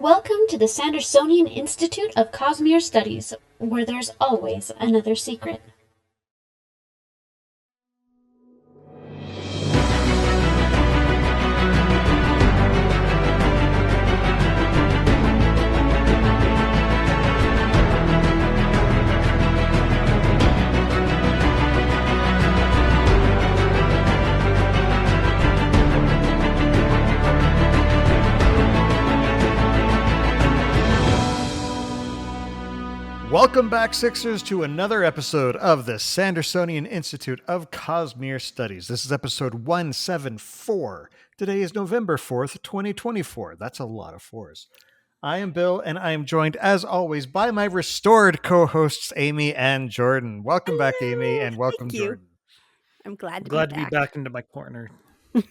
Welcome to the Sandersonian Institute of Cosmere Studies, where there's always another secret. Welcome back, Sixers, to another episode of the Sandersonian Institute of Cosmere Studies. This is episode 174. Today is November 4th, 2024. That's a lot of fours. I am Bill, and I am joined, as always, by my restored co-hosts, Amy and Jordan. Welcome back, Amy, and welcome, Thank you. Jordan. I'm glad to be back into my corner. Your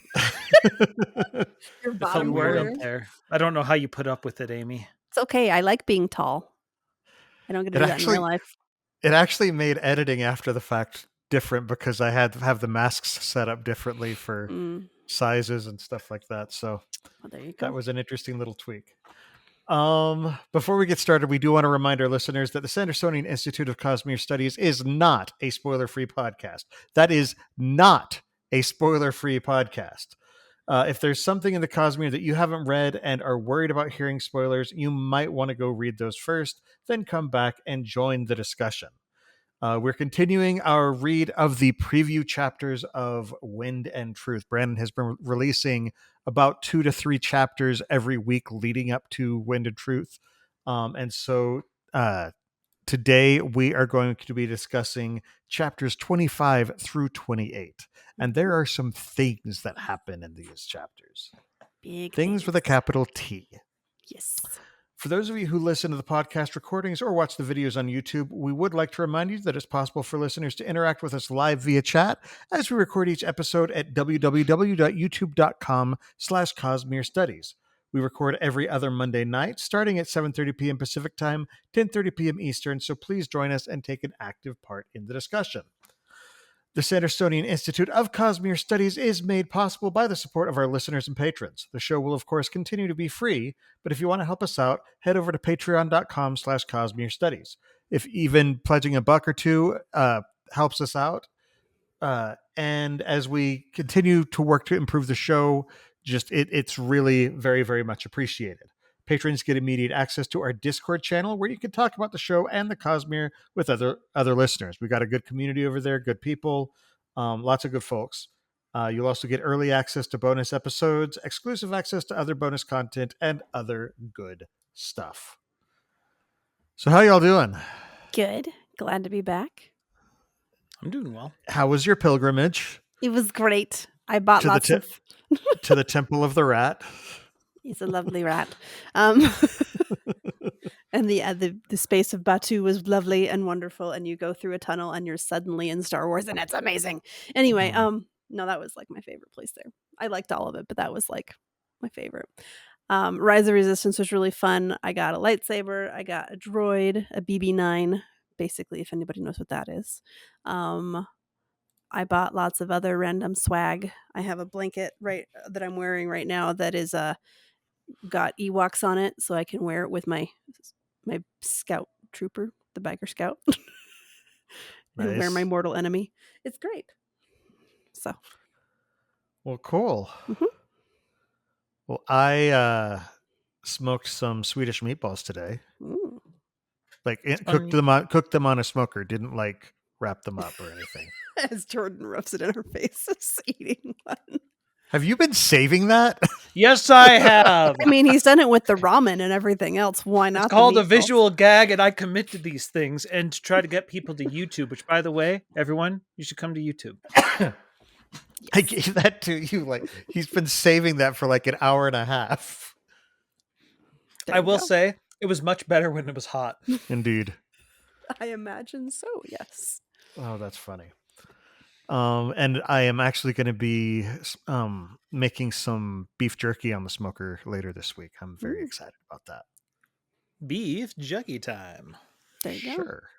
It felt bottom weird corner. up there. I don't know how you put up with it, Amy. It's okay. I like being tall. I don't get to do that in real life. It actually made editing after the fact different because I had to have the masks set up differently for sizes and stuff like that. So there you go. That was an interesting little tweak. Before we get started, we do want to remind our listeners that the Sandersonian Institute of Cosmere Studies is not a spoiler-free podcast. That is not a spoiler-free podcast. If there's something in the Cosmere that you haven't read and are worried about hearing spoilers, you might want to go read those first, then come back and join the discussion. We're continuing our read of the preview chapters of Wind and Truth. Brandon has been releasing about 2 to 3 chapters every week leading up to Wind and Truth. And so today we are going to be discussing chapters 25 through 28. And there are some things that happen in these chapters. Big things with a capital T. Yes. For those of you who listen to the podcast recordings or watch the videos on YouTube, we would like to remind you that it's possible for listeners to interact with us live via chat as we record each episode at www.youtube.com/Cosmere Studies. We record every other Monday night, starting at 7:30 p.m. Pacific Time, 10:30 p.m. Eastern, so please join us and take an active part in the discussion. The Sandersonian Institute of Cosmere Studies is made possible by the support of our listeners and patrons. The show will, of course, continue to be free, but if you want to help us out, head over to patreon.com/Cosmere Studies. If even pledging $1 or $2 helps us out, and as we continue to work to improve the show, it's really very, very much appreciated. Patrons get immediate access to our Discord channel where you can talk about the show and the Cosmere with other listeners. We got a good community over there, good people, lots of good folks. You'll also get early access to bonus episodes, exclusive access to other bonus content, and other good stuff. So how y'all doing? Good. Glad to be back. I'm doing well. How was your pilgrimage? It was great. I bought lots of... to the Temple of the Rat. He's a lovely rat. And the space of Batu was lovely and wonderful, and you go through a tunnel and you're suddenly in Star Wars, and it's amazing. Anyway, no, that was like my favorite place there. I liked all of it, but that was like my favorite. Rise of Resistance was really fun. I got a lightsaber. I got a droid, a BB-9, basically, if anybody knows what that is. I bought lots of other random swag. I have a blanket that I'm wearing right now that is got Ewoks on it, so I can wear it with my scout trooper, the biker scout. And wear my mortal enemy. It's great. So, well, cool. Mm-hmm. Well, I smoked some Swedish meatballs today. Ooh. Cooked them on a smoker. Didn't wrap them up or anything. As Jordan rubs it in her face, eating one. Have you been saving that? Yes, I have. I mean, he's done it with the ramen and everything else. Why not? It's called a visual gag, and I commit to these things and to try to get people to YouTube, which, by the way, everyone, you should come to YouTube. I gave that to you. He's been saving that for an hour and a half. I will say, it was much better when it was hot. Indeed. I imagine so, yes. Oh, that's funny. And I am actually going to be making some beef jerky on the smoker later this week. I'm very excited about that. Beef jerky time. There you go. Sure.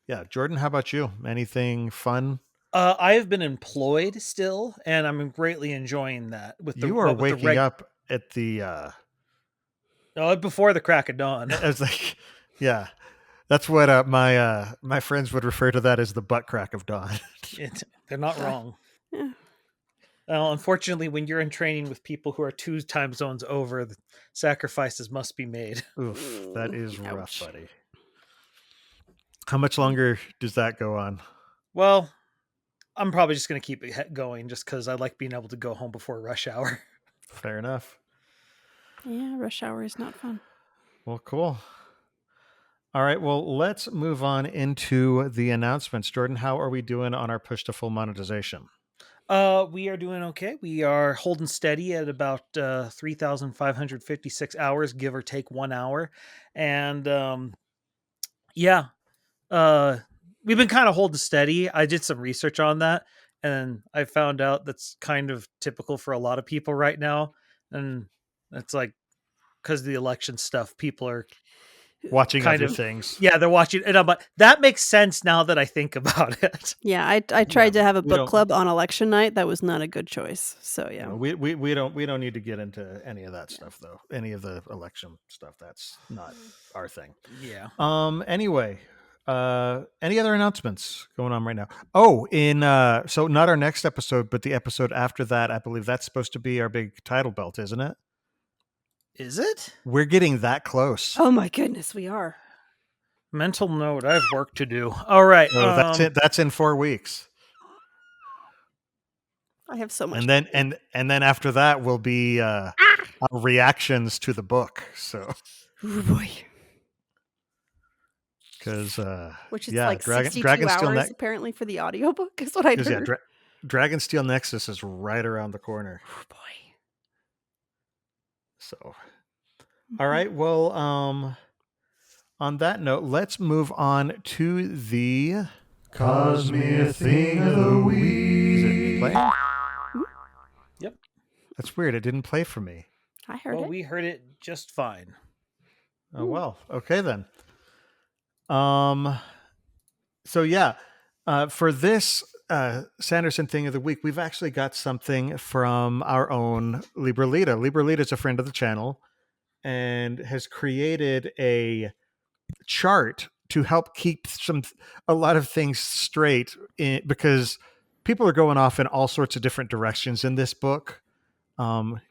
Yeah, Jordan, how about you? Anything fun? I have been employed still, and I'm greatly enjoying that. You are waking up at the Oh, before the crack of dawn. I was like, yeah, that's what my friends would refer to that as the butt crack of dawn. They're not wrong. Yeah. Unfortunately, when you're in training with people who are 2 time zones over, the sacrifices must be made. Oof, that is rough, Ouch. buddy. How much longer does that go on? Well, I'm probably just going to keep it going just because I like being able to go home before rush hour. Fair enough. Yeah, rush hour is not fun. Well, cool. All right, well, let's move on into the announcements. Jordan, how are we doing on our push to full monetization? We are doing okay. We are holding steady at about 3,556 hours, give or take 1 hour. And yeah, we've been kind of holding steady. I did some research on that, and I found out that's kind of typical for a lot of people right now. And it's like, because of the election stuff, people are Watching kind other of things. yeah, they're watching, and I'm like, that makes sense now that I think about it. Yeah, I tried to have a we book don't- club on election night. That was not a good choice. So yeah. No, we don't need to get into any of that stuff though. Any of the election stuff. That's not our thing. Yeah. Anyway, any other announcements going on right now? Oh, so not our next episode, but the episode after that, I believe that's supposed to be our big title belt, isn't it? Is it? We're getting that close. Oh my goodness, we are. Mental note, I have work to do. All right. So that's it. That's in 4 weeks. I have so much. And then and then after that will be our reactions to the book. So Ooh, boy. because Which is yeah, like 62 Dragonsteel hours apparently for the audiobook is what I heard. yeah, Dragonsteel Nexus is right around the corner. Oh, boy. So all right, well, on that note, let's move on to the Cosmere Thing of the Week. Is it playing? Yep. That's weird. It didn't play for me. I heard Well, it. we heard it just fine. Oh well. Okay then. So yeah, for this Sanderson Thing of the Week, we've actually got something from our own Libralita. Libralita is a friend of the channel and has created a chart to help keep a lot of things straight because people are going off in all sorts of different directions in this book.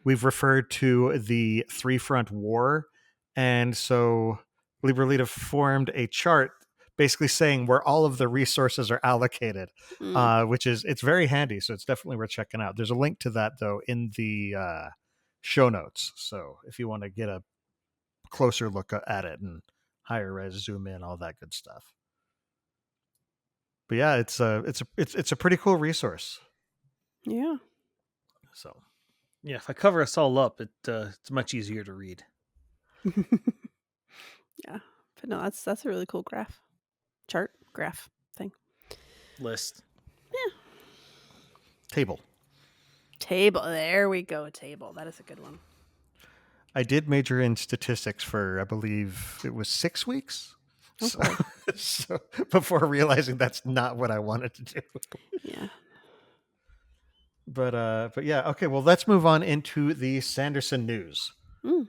We've referred to the Three-Front War, and so Libralita formed a chart basically saying where all of the resources are allocated, which is, it's very handy. So it's definitely worth checking out. There's a link to that though in the show notes. So if you want to get a closer look at it and higher res, zoom in, all that good stuff. But yeah, it's a pretty cool resource. Yeah. So Yeah, if I cover us all up, it's much easier to read. Yeah. But no, that's a really cool graph thing. List. table. There we go. Table. That is a good one. I did major in statistics for, I believe it was 6 weeks. So before realizing that's not what I wanted to do. Yeah. But yeah, okay, well, let's move on into the Sanderson news.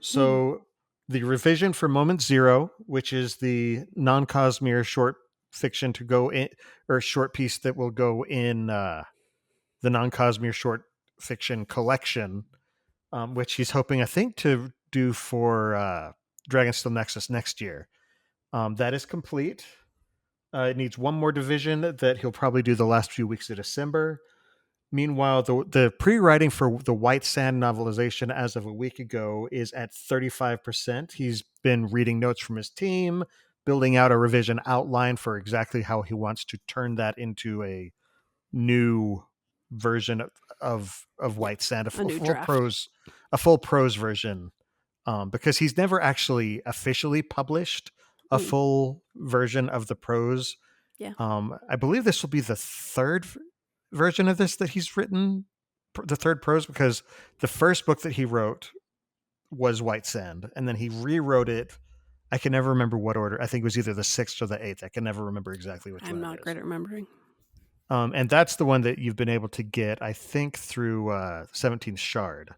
So the revision for Moment Zero, which is the non-Cosmere short fiction to go in, or short piece that will go in the non-Cosmere short fiction collection, which he's hoping, I think, to do for Dragonsteel Nexus next year. That is complete. It needs one more division that he'll probably do the last few weeks of December. Meanwhile, the pre-writing for the White Sand novelization as of a week ago is at 35%. He's been reading notes from his team, building out a revision outline for exactly how he wants to turn that into a new version of White Sand, a full prose version, because he's never actually officially published a full version of the prose. Yeah. I believe this will be the third version of this that he's written, the third prose, because the first book that he wrote was White Sand, and then he rewrote it. I can never remember what order. I think it was either the 6th or the 8th. I can never remember exactly which one. I'm not great at remembering. And that's the one that you've been able to get, I think, through 17th Shard.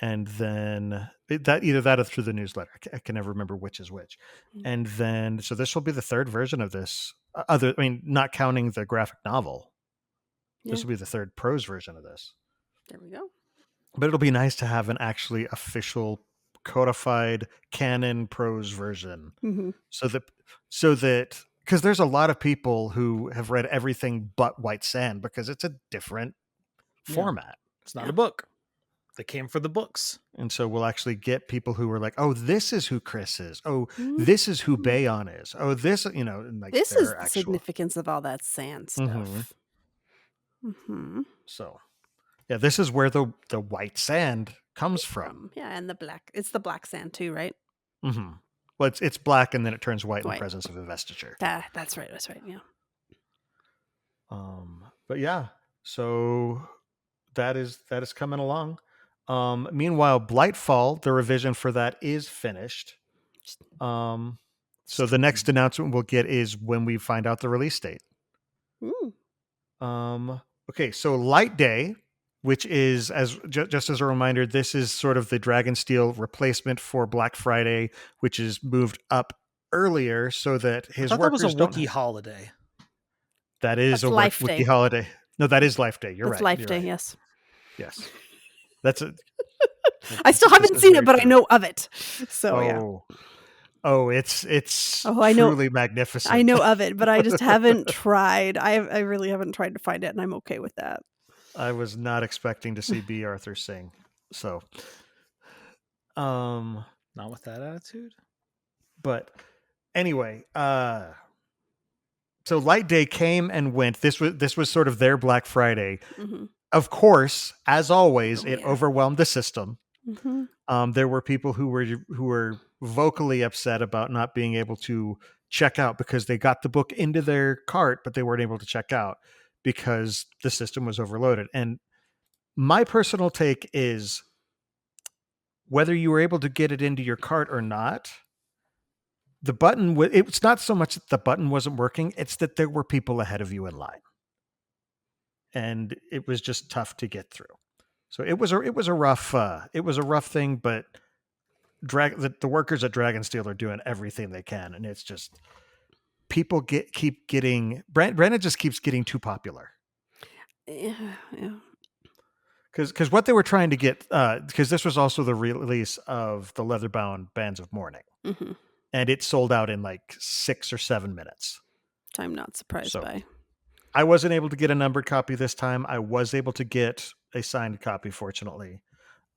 and then that either that or through the newsletter. I can never remember which is which. And then so this will be the third version of this. Not counting the graphic novel. This Yeah. will be the third prose version of this. There we go. But it'll be nice to have an actually official codified canon prose version. Mm-hmm. So that because there's a lot of people who have read everything but White Sand because it's a different format. It's not a book. They came for the books. And so we'll actually get people who are like, oh, this is who Chris is. Oh, this is who Bayon is. Oh, this, and like This their is the significance of all that sand stuff. Mm-hmm. So, yeah, this is where the white sand comes from. Yeah, and the black. It's the black sand too, right? Mm-hmm. Well, it's black and then it turns white in the White. presence of investiture. That's right. Yeah. But yeah, so that is coming along. Meanwhile, Blightfall, the revision for that is finished. So the next announcement we'll get is when we find out the release date. Okay, so Light Day, which is just as a reminder, this is sort of the Dragonsteel replacement for Black Friday, which is moved up earlier so that his workers that was a don't. Wookiee holiday. That is That's a Life Wookiee Day. holiday. No, that is Life Day. You're That's right. Life You're Day. right. Yes. Yes. That's it. I still haven't seen it, but I know of it. So yeah. Oh, it's I know. truly magnificent. I know of it, but I just haven't tried. I really haven't tried to find it, and I'm okay with that. I was not expecting to see B. Arthur sing. So, not with that attitude. But anyway, so Light Day came and went. This was sort of their Black Friday. Mm-hmm. Of course, as always, it overwhelmed the system. Mm-hmm. There were people who were vocally upset about not being able to check out because they got the book into their cart, but they weren't able to check out because the system was overloaded. And my personal take is whether you were able to get it into your cart or not, the button, it's not so much that the button wasn't working, it's that there were people ahead of you in line. And it was just tough to get through. So it was a rough thing, but the workers at Dragonsteel are doing everything they can, and it's just people keep getting Brandon just keeps getting too popular. Yeah. Because what they were trying to get, because this was also the release of the leather-bound Bands of Mourning, and it sold out in like 6 or 7 minutes. Which I'm not surprised by. I wasn't able to get a numbered copy this time. I was able to get a signed copy, fortunately.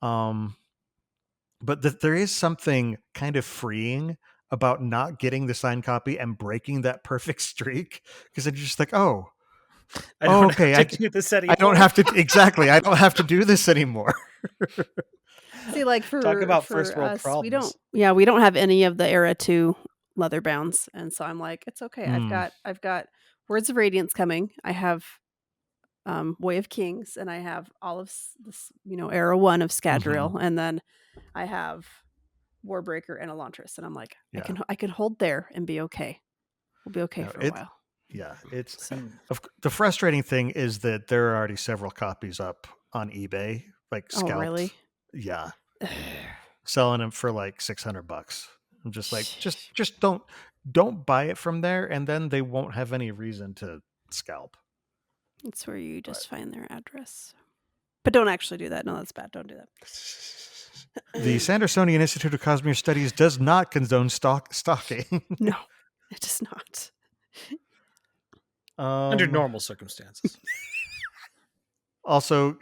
But there is something kind of freeing about not getting the signed copy and breaking that perfect streak, because then you're just like, I don't have to do this anymore. I don't have to do this anymore. See, like talk about first world us, problems. we don't have any of the Era 2 leather bounds, and so I'm like, it's okay. I've got Words of Radiance coming. I have Way of Kings, and I have all of this, Era 1 of Scadrial, and then I have Warbreaker and Elantris, and I'm like, I can hold there and be okay. We'll be okay for a while. Yeah, the frustrating thing is that there are already several copies up on eBay, like scalped. Oh, really? Yeah, selling them for like $600. I'm just like, just don't buy it from there, and then they won't have any reason to scalp. It's where you just find their address, but don't actually do that. No, that's bad. Don't do that. The Sandersonian Institute of Cosmere Studies does not condone stalking. No, it does not. Under normal circumstances. Also,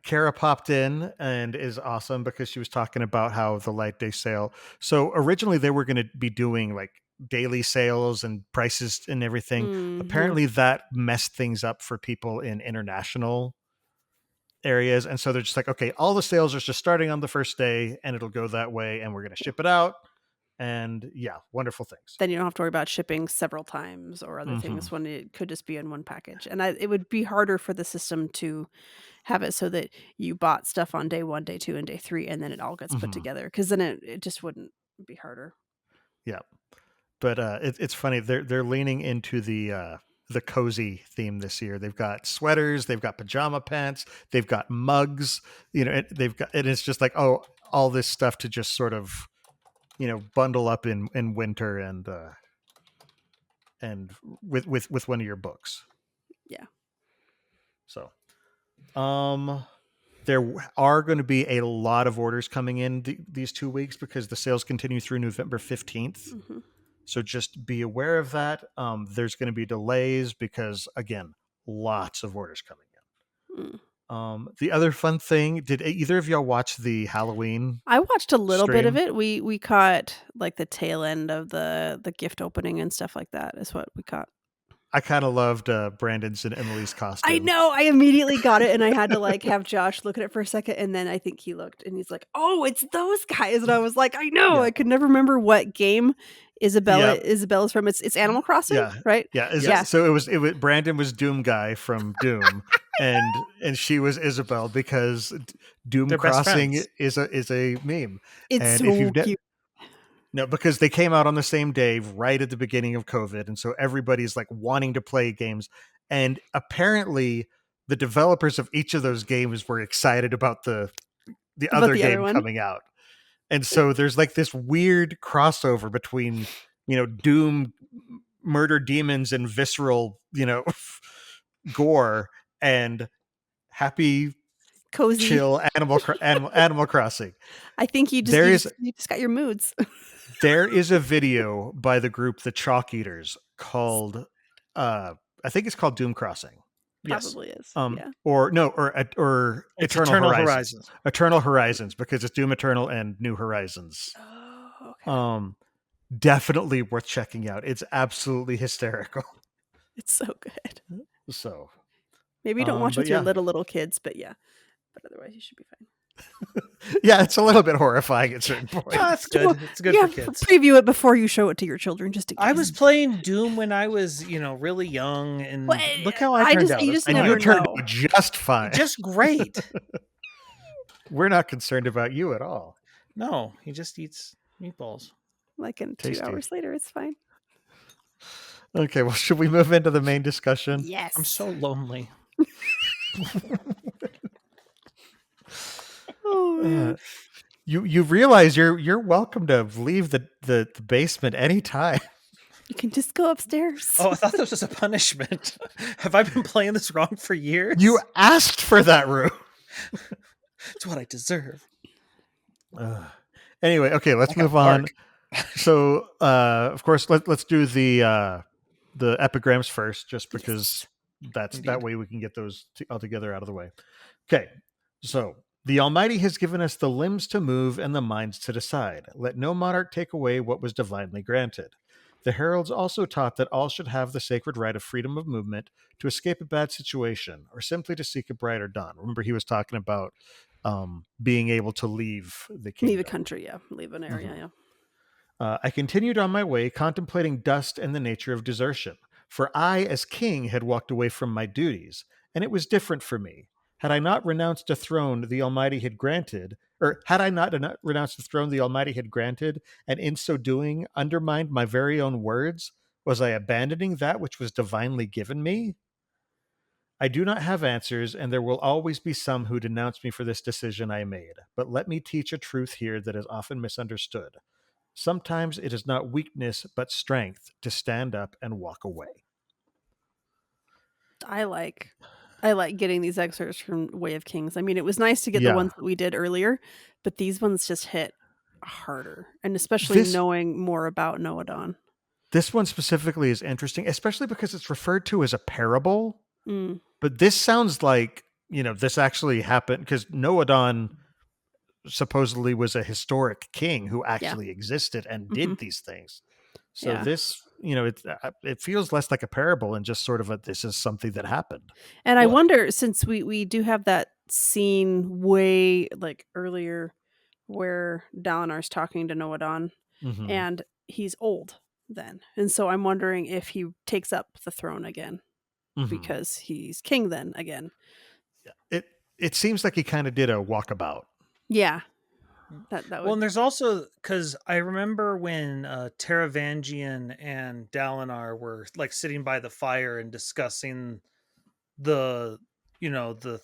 Kara popped in and is awesome because she was talking about how the Light Day sale. So originally they were going to be doing like daily sales and prices and everything. Mm-hmm. Apparently that messed things up for people in international areas. And so they're just like, okay, all the sales are just starting on the first day and it'll go that way and we're going to ship it out. And yeah, wonderful things. Then you don't have to worry about shipping several times or other things when it could just be in one package. And it would be harder for the system to have it so that you bought stuff on day 1, day 2, and day 3, and then it all gets put together. Because then it just wouldn't be harder. Yeah, but it's funny. They're leaning into the the cozy theme this year. They've got sweaters, they've got pajama pants, they've got mugs, they've got, and it's just like, oh, all this stuff to just sort of, bundle up in winter and with one of your books. Yeah. So, there are going to be a lot of orders coming in these 2 weeks because the sales continue through November 15th. Mm-hmm. So just be aware of that. There's going to be delays because, again, lots of orders coming in. The other fun thing, did either of y'all watch the Halloween? I watched a little bit of stream? it. We caught like the tail end of the gift opening and stuff like that is what we caught. I kind of loved Brandon's and Emily's costume. I know. I immediately got it, and I had to like have Josh look at it for a second, and then I think he looked, and he's like, "Oh, it's those guys." And I was like, "I know." Yeah. I could never remember what game Isabella's from. It's Animal Crossing, Yeah. right? Yeah. So it was Brandon was Doom Guy from Doom, and she was Isabel because Doom They're best Crossing friends. is a meme. It's And so if you've cute. No, because they came out on the same day, right at the beginning of COVID. And so everybody's like wanting to play games. And apparently the developers of each of those games were excited about the other game one? coming out. And so there's like this weird crossover between, Doom, murder demons and visceral, gore and happy, Cozy, chill Animal Crossing. I think you just got your moods. There is a video by the group The Chalk Eaters called, I think it's called Doom Crossing. Probably is. Yeah. Or It's Eternal Horizons. Eternal Horizons, because it's Doom Eternal and New Horizons. Oh, okay. Definitely worth checking out. It's absolutely hysterical. It's so good. So maybe don't watch with your little kids, but yeah. But otherwise, you should be fine. Yeah, it's a little bit horrifying at certain points. Oh, that's good. It's good for kids. Preview it before you show it to your children, just in case. I was playing Doom when I was, really young, and look how I turned out. And you turned out just fine. Just great. We're not concerned about you at all. No, he just eats meatballs. Like in Tasty. 2 hours later, it's fine. Okay, well, should we move into the main discussion? Yes. I'm so lonely. Oh, man. You realize you're welcome to leave the basement anytime. You can just go upstairs. Oh, I thought this was a punishment. Have I been playing this wrong for years? You asked for that room. It's what I deserve. Anyway, okay, let's move on. So, of course, let's do the epigrams first, just because that way we can get those all together out of the way. Okay, so the Almighty has given us the limbs to move and the minds to decide. Let no monarch take away what was divinely granted. The heralds also taught that all should have the sacred right of freedom of movement to escape a bad situation or simply to seek a brighter dawn. Remember, he was talking about being able to leave the kingdom. Leave a country, yeah. Leave an area, yeah. I continued on my way, contemplating dust and the nature of desertion. For I, as king, had walked away from my duties, and it was different for me. Had I not renounced a throne the Almighty had granted, and in so doing undermined my very own words, was I abandoning that which was divinely given me? I do not have answers, and there will always be some who denounce me for this decision I made. But let me teach a truth here that is often misunderstood. Sometimes it is not weakness, but strength to stand up and walk away. I like getting these excerpts from Way of Kings. I mean, it was nice to get the ones that we did earlier, but these ones just hit harder, and especially knowing more about Noadon. This one specifically is interesting, especially because it's referred to as a parable. But this sounds like, this actually happened because Noadon supposedly was a historic king who actually existed and did these things. So this, it feels less like a parable and just sort of this is something that happened. And I wonder, since we do have that scene way like earlier where Dalinar's talking to Noadon and he's old then. And so I'm wondering if he takes up the throne again because he's king then again. It seems like he kind of did a walkabout. Yeah. That Well, would. and there's also, because I remember when Taravangian and Dalinar were like sitting by the fire and discussing the, the,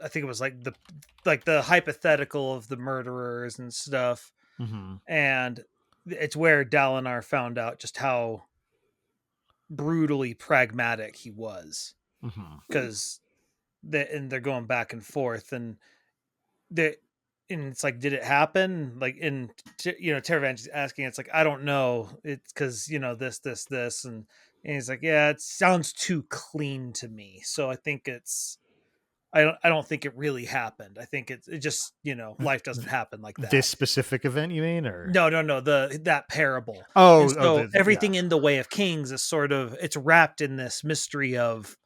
I think it was like the hypothetical of the murderers and stuff, Mm-hmm. and it's where Dalinar found out just how brutally pragmatic he was, Mm-hmm. because they're going back and forth, and it's like, did it happen? Like, Taravangian's asking, it's like, I don't know. It's because, this, and he's like, yeah, it sounds too clean to me. So I think I don't think it really happened. I think it just, life doesn't happen like that. This specific event, you mean, or No, that parable. oh, And so yeah. everything in the Way of Kings is sort of, it's wrapped in this mystery of,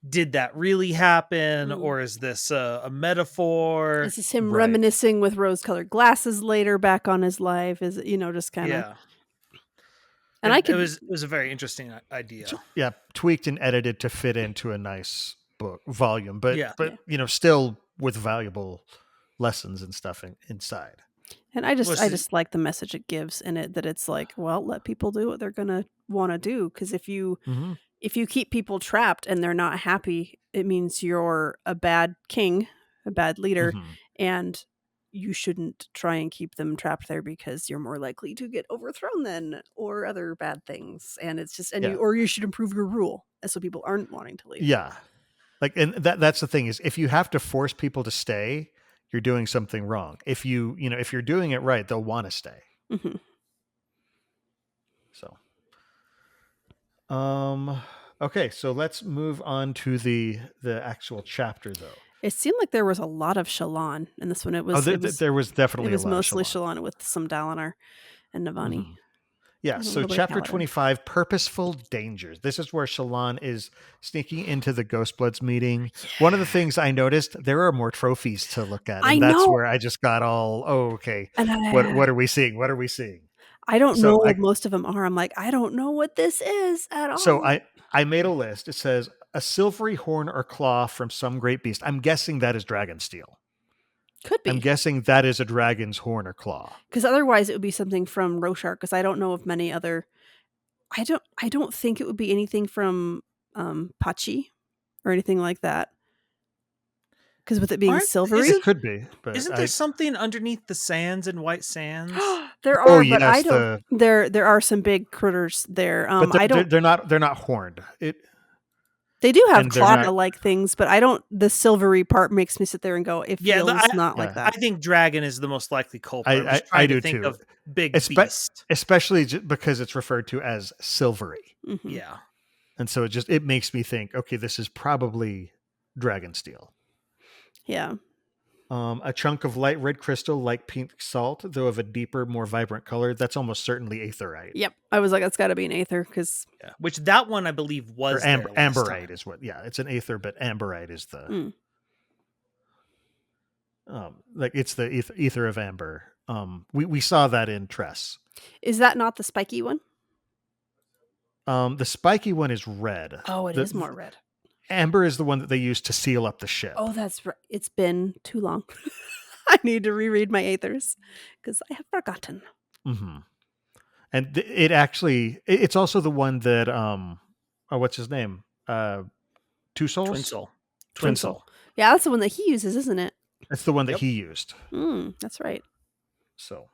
did that really happen, or is this a metaphor? Is this him Right. reminiscing with rose-colored glasses later back on his life? Is it, just kind of. Yeah. And it was a very interesting idea. Yeah, tweaked and edited to fit into a nice book volume, but Yeah. Still with valuable lessons and stuff inside. And I just like the message it gives in it, that it's like, well, let people do what they're gonna want to do, because if you keep people trapped and they're not happy, it means you're a bad king, a bad leader, and you shouldn't try and keep them trapped there, because you're more likely to get overthrown then, or other bad things. And it's just, you should improve your rule, so people aren't wanting to leave. Yeah, like, and that's the thing, is if you have to force people to stay, you're doing something wrong. If if you're doing it right, they'll want to stay. Mm-hmm. So, okay, so let's move on to the actual chapter, though. It seemed like there was a lot of Shallan in this one. There was definitely it was a lot mostly of Shallan. Shallan with some Dalinar and Navani. Mm-hmm. Yeah, so chapter 25, Purposeful Dangers. This is where Shallan is sneaking into the Ghostbloods meeting. One of the things I noticed, there are more trophies to look at. And that's where I just got all, okay, and what are we seeing? What are we seeing? I don't know what most of them are. I'm like, I don't know what this is at all. So I made a list. It says, a silvery horn or claw from some great beast. I'm guessing that is Dragonsteel. Could be. I'm guessing that is a dragon's horn or claw. Because otherwise it would be something from Roshar, because I don't know of many other. I don't think it would be anything from Pachi or anything like that. Because with it being silvery, it could be. But isn't there something underneath the sands and White Sands? There are, but I don't. There are some big critters there. But they're not horned. They do have claw-like things, but I don't. The silvery part makes me sit there and go, "It feels not like that." I think dragon is the most likely culprit. I do think too. Of big beast, especially because it's referred to as silvery. Mm-hmm. Yeah, and so it makes me think, okay, this is probably Dragonsteel. Yeah. A chunk of light red crystal, like pink salt, though of a deeper, more vibrant color. That's almost certainly aetherite. Yep, I was like, that's got to be an aether, because which that one I believe was amberite is what. Yeah, it's an aether, but amberite is the like it's the ether of amber. We saw that in Tress. Is that not the spiky one? The spiky one is red. Oh, it is more red. Amber is the one that they use to seal up the ship. Oh, that's right. It's been too long. I need to reread my aethers because I have forgotten. Mm-hmm. And it's also the one that what's his name? Two Souls? Twin Soul. Yeah, that's the one that he uses, isn't it? That's the one that he used. That's right. So,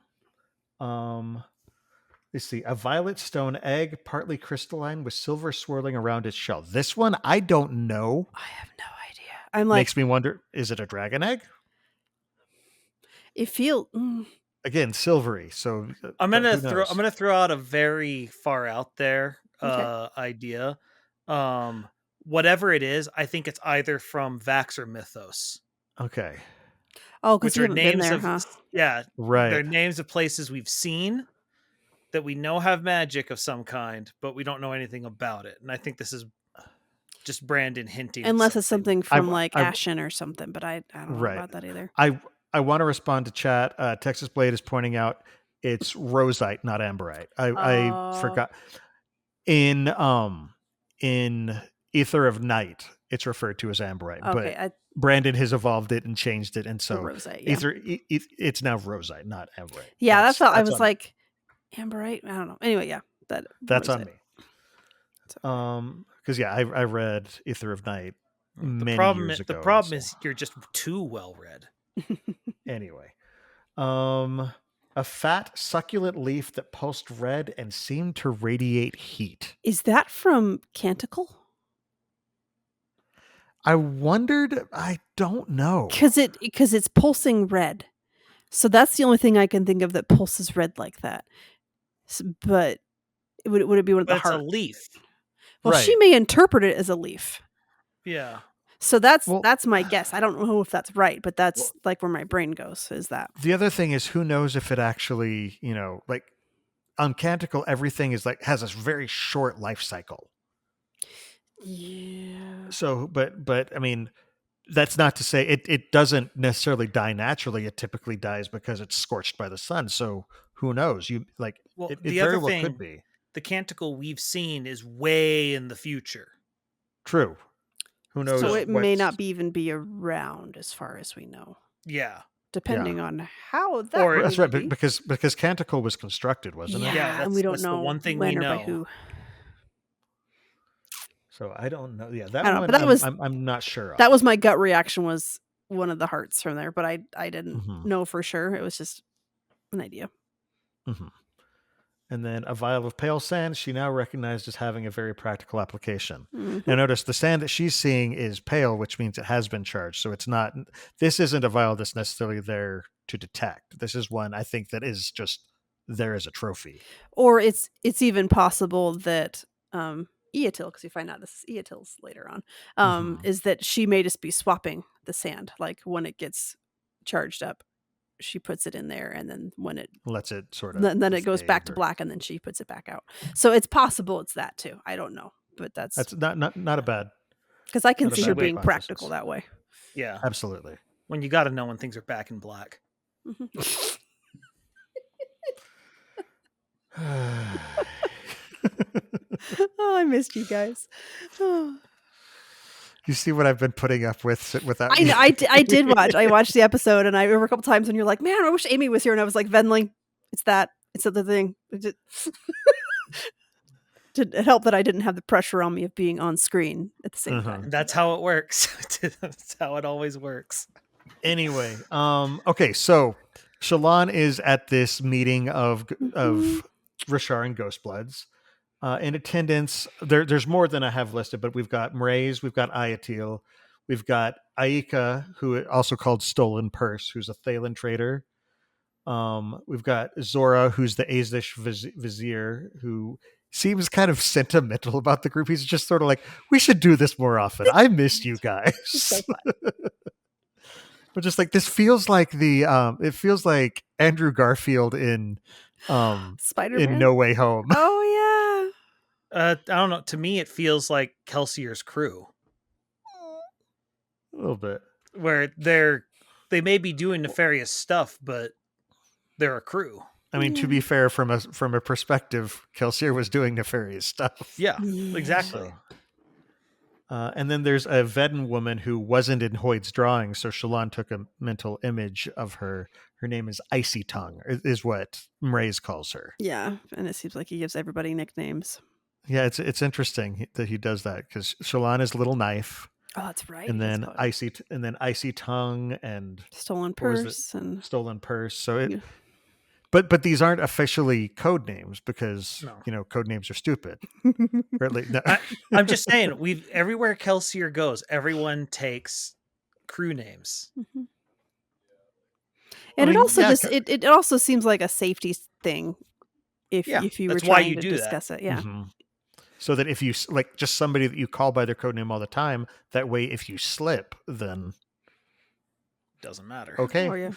let's see. A violet stone egg, partly crystalline, with silver swirling around its shell. This one, I don't know. I have no idea. I'm like, makes me wonder: is it a dragon egg? It feels again silvery. So I'm gonna throw out a very far out there idea. Whatever it is, I think it's either from Vax or Mythos. Okay. Oh, because you haven't been there, huh? Yeah, right. They're names of places we've seen that we know have magic of some kind, but we don't know anything about it. And I think this is just Brandon hinting. Unless it's something from Ashen or something, but I don't know about that either. I want to respond to chat. Texas Blade is pointing out it's rosite, not amberite. I forgot. In Ether of Night, it's referred to as amberite. Okay, But Brandon has evolved it and changed it, and so rosite. Yeah, it's now rosite, not amberite. yeah. That's all. I that's was on like, amberite. I don't know. Anyway, yeah, that's on rosite. me. Because I read Ether of Night many years ago. The problem is you're just too well read. Anyway, a fat succulent leaf that pulsed red and seemed to radiate heat. Is that from Canticle? I wondered. I don't know. Because it's pulsing red, so that's the only thing I can think of that pulses red like that. But would it be one of the But it's heart? a leaf. Well, Right. she may interpret it as a leaf. Yeah. So that's Well- my guess. I don't know if that's right, but that's like where my brain goes. Is that The other thing is, who knows if it actually, like on Canticle, everything is like has a very short life cycle. yeah? So, but I mean, that's not to say it doesn't necessarily die naturally. It typically dies because it's scorched by the sun. So who knows? Well, It the very other well thing, could be the Canticle we've seen is way in the future. true. Who knows? So it may what's- not even be around, as far as we know, Yeah. depending on how that. Or- That's really right, be. because Canticle was constructed, wasn't Yeah, it? Yeah, and we don't that's the know one thing when we or by know. who. So I don't know. Yeah, that I don't know, one but that was- I'm not sure. That of. was my gut reaction. Was one of the hearts from there, but I didn't Mhm. know for sure. It was just an idea. Mhm. And then a vial of pale sand, she now recognized as having a very practical application. Mhm. Now notice the sand that she's seeing is pale, which means it has been charged. So this isn't a vial that's necessarily there to detect. This is one I think that is just there as a trophy. Or it's even possible that Eotil, because you find out this is Eotil's later on, Mhm. is that she may just be swapping the sand. Like when it gets charged up, she puts it in there, and then when it Lets it sort of then it goes back to fade or- black, and then she puts it back out. So it's possible it's that too. I don't know, but that's That's not a bad. because I can not a see bad her being hypothesis. practical that way. Yeah. Absolutely. When you got to know when things are back in black. Mhm. Oh, I missed you guys. Oh. You see what I've been putting up with without I know, I did watch. I watched the episode, and I remember a couple times when you're like, "Man, I wish Amy was here," and I was like, "Venling, it's that. It's the thing." It helped that I didn't have the pressure on me of being on screen at the same Uh-huh. time. That's how it works. That's how it always works. Anyway, okay, so Shallan is at this meeting of Rashar and Ghostbloods. In attendance, there's more than I have listed, but we've got Mraize, we've got Ayatil, we've got Aika, who also called Stolen Purse, who's a Thalen trader. We've got Zora, who's the Azish Vizier, who seems kind of sentimental about the group. He's just sort of like, we should do this more often. I missed you guys. So fun. But just like this feels like it feels like Andrew Garfield in Spider-Man. in No Way Home. Oh I don't know. To me, it feels like Kelsier's crew, A little bit. where they may be doing nefarious stuff, but they're a crew. I mean, to be fair, from a perspective, Kelsier was doing nefarious stuff. Yeah, yeah. exactly. And then there's a Veden woman who wasn't in Hoyd's drawing, so Shallan took a mental image of her. Her name is Icy Tongue, is what Mraize calls her. Yeah, and it seems like he gives everybody nicknames. Yeah, it's interesting that he does that because Shallan is Little Knife, Oh, that's right. and that's then called Icy Tongue and Stolen what was it? Purse and Stolen Purse. So Yeah. but these aren't officially code names because No. code names are stupid. Or at least, no. I'm just saying, everywhere Kelsier goes, everyone takes crew names. Mhm. I And mean, it also yeah, just it also seems like a safety thing if Yeah, you were that's why trying you to do that. discuss it. Yeah. Mhm. So that if you like just somebody that you call by their code name all the time, that way if you slip, then Doesn't matter. okay. Oh yeah.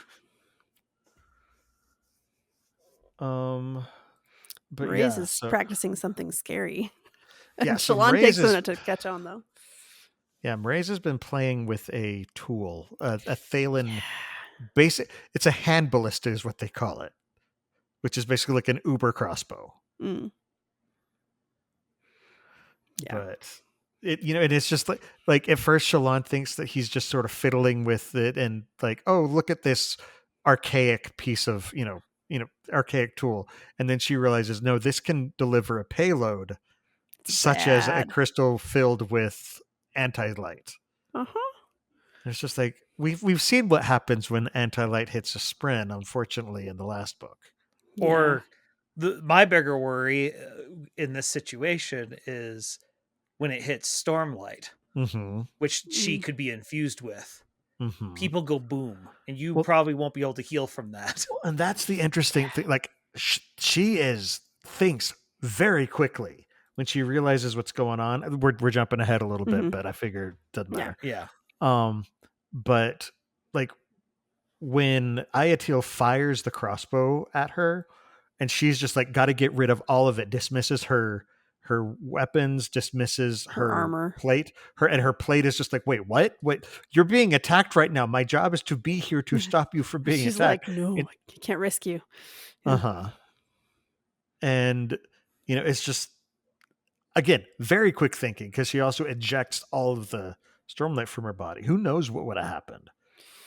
But Reyes yeah, is so, practicing something scary. Yeah, so Shallan Reyes takes a is- minute to catch on though. yeah, Mraize has been playing with a tool, a Thalen basic. It's a hand ballista, is what they call it, which is basically like an Uber crossbow. Mm. Yeah. But and it's just like at first Shallan thinks that he's just sort of fiddling with it and like, oh, look at this archaic piece of, archaic tool. And then she realizes, no, this can deliver a payload It's such as a bad. crystal filled with anti-light. Uh-huh. It's just like we've seen what happens when anti-light hits a spren, unfortunately, in the last book. Or my bigger worry in this situation is when it hits stormlight, which she could be infused with. People go boom, and you probably won't be able to heal from that. And that's the interesting thing. Like she thinks very quickly when she realizes what's going on. We're jumping ahead a little bit, but I figured it doesn't matter. Yeah. But like when Ayatil fires the crossbow at her, and she's just like, got to get rid of all of it, dismisses her weapons, dismisses her armor, plate, her plate is just like, wait, what? You're being attacked right now. My job is to be here to stop you from being She's attacked. She's like, no, I can't risk you. And it's just, again, very quick thinking, because she also ejects all of the stormlight from her body. Who knows what would have happened?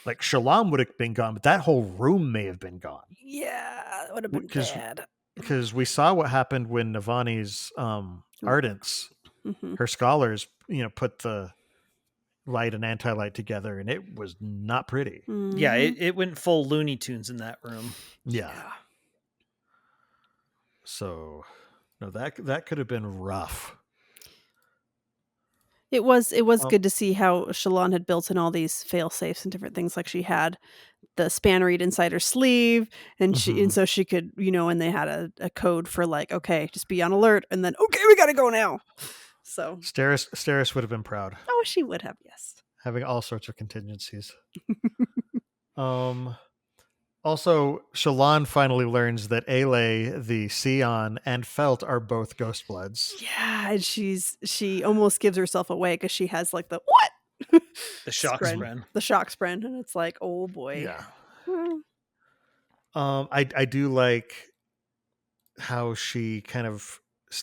Like Shallan would have been gone, but that whole room may have been gone. Yeah, that would have been bad. Because we saw what happened when Navani's Ardents, her scholars, put the light and anti-light together, and it was not pretty. Yeah, it went full Looney Tunes in that room. Yeah. So, no, that could have been rough. It was good to see how Shallan had built in all these fail safes and different things. Like she had the span read inside her sleeve, and so she could, and they had a code for like, okay, just be on alert, and then okay, we gotta go now. So Steris would have been proud. Oh, she would have, yes. Having all sorts of contingencies. Also, Shallan finally learns that Aele, the Sion, and Felt are both ghost bloods. Yeah, and she almost gives herself away because she has like the what? The shock spren. The shock spren, and it's like, oh boy. Yeah. I do like how she kind of,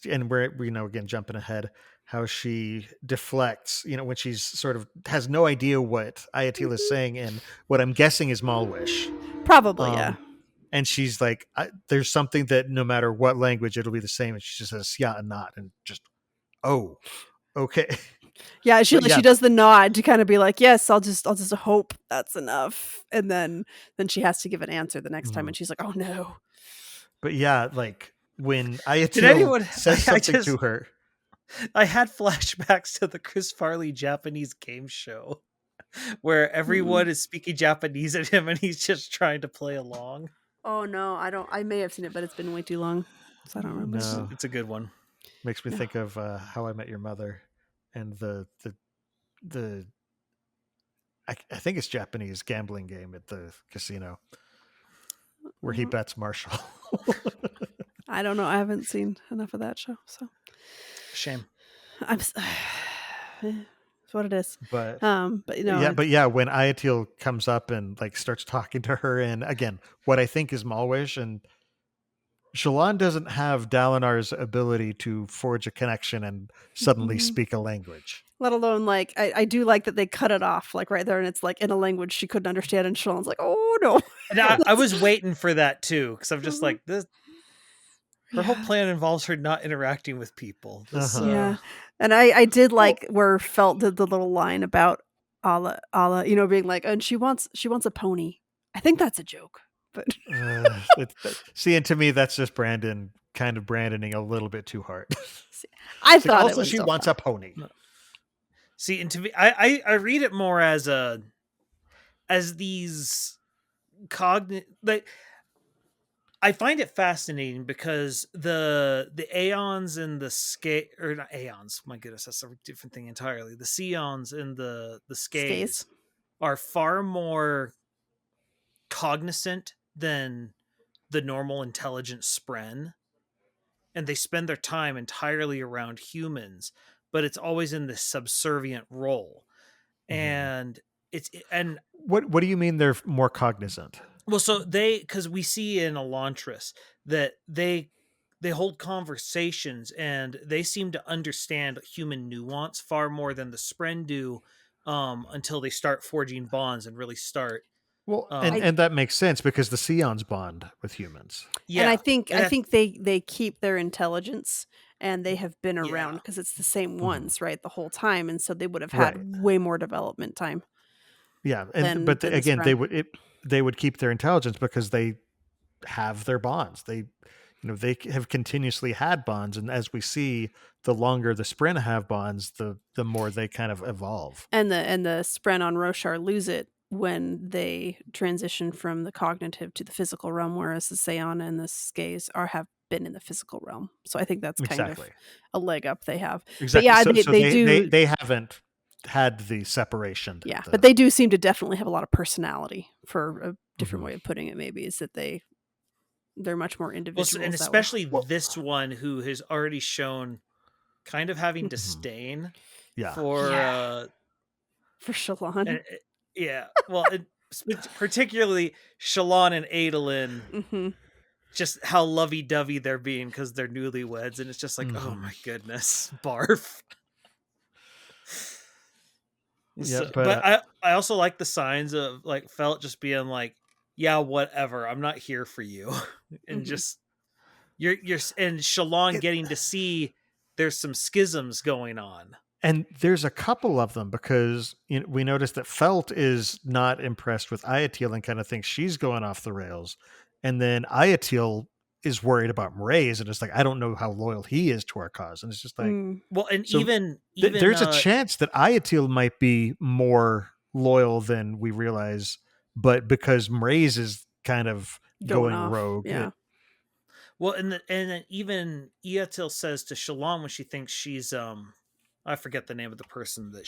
and we're again jumping ahead, how she deflects, when she's sort of has no idea what Ayatil is saying, and what I'm guessing is Malwish. Probably, yeah. And she's like, there's something that no matter what language, it'll be the same. And she just says, yeah, and not, and just, oh, okay. Yeah, she does the nod to kind of be like, yes, I'll just hope that's enough. And then she has to give an answer the next time, and she's like, oh no. But yeah, like when Ayatil says something to her. I had flashbacks to the Chris Farley Japanese game show where everyone is speaking Japanese at him and he's just trying to play along. Oh no, I may have seen it, but it's been way too long, so I don't remember. No. It's a good one. Makes me think of How I Met Your Mother and the I think it's Japanese gambling game at the casino where he bets Marshall. I don't know. I haven't seen enough of that show, so shame. It's what it is. But yeah, when Ayatil comes up and like starts talking to her, and again, what I think is Malwish, and Shallan doesn't have Dalinar's ability to forge a connection and suddenly speak a language. Let alone, like, I do like that they cut it off, like, right there, and it's, like, in a language she couldn't understand, and Shallan's like, oh, no. And I was waiting for that, too, because I'm just like, this... Her whole plan involves her not interacting with people. Yeah. And I did like where Felt did the little line about Allah, being like, and she wants a pony. I think that's a joke. But see, and to me, that's just Brandon kind of brandoning a little bit too hard. I thought also she wants a pony. See, and to me, I read it more as these like. I find it fascinating because the aeons and the scale, or not aeons, my goodness, that's a different thing entirely. The Sions and the Skays are far more cognizant than the normal intelligent spren, and they spend their time entirely around humans, but it's always in this subservient role. And what do you mean they're more cognizant? Well, so because we see in Elantris that they they hold conversations, and they seem to understand human nuance far more than the Spren do, until they start forging bonds and really start. Well, Um, and that makes sense because the Scions bond with humans. And yeah, I think they keep their intelligence, and they have been around yeah. because it's the same Mhm. ones, right, the whole time, and so they would have Right. had way more development time Yeah, than the again, Spren. they would keep their intelligence because they have their bonds. They have continuously had bonds, and as we see, the longer the Spren have bonds, the more they kind of evolve. And the Spren on Roshar lose it when they transition from the cognitive to the physical realm, whereas the Seon and the Skays have been in the physical realm. So I think that's kind of Exactly. a leg up they have. Exactly. But yeah, So they do. they haven't had the separation. Yeah, the- but they do seem to definitely have a lot of personality. For a different Mhm. way of putting it, maybe is that they're much more Well, individuals. and that way. especially Well- this one who has already shown kind of having Mhm. disdain Yeah. for Yeah. For Shallan. and, yeah, well, particularly Shallan and Adolin, Mm-hmm. just how lovey-dovey they're being because they're newlyweds, and it's just like, oh Mhm. my goodness, barf. Yeah, But I also like the signs of like Felt just being like, yeah, whatever, I'm not here for you, and Mhm. just you're and Shallan It- getting to see there's some schisms going on. and there's a couple of them because we noticed that Felt is not impressed with Ayatil and kind of thinks she's going off the rails, and then Ayatil is worried about Mraize and it's like, I don't know how loyal he is to our cause, and it's just like, Mm. Well, and so even there's a chance that Ayatil might be more loyal than we realize, but because Mraize is kind of going off. rogue, Yeah. well, and then even Eatil says to Shallan when she thinks she's I forget the name of the person that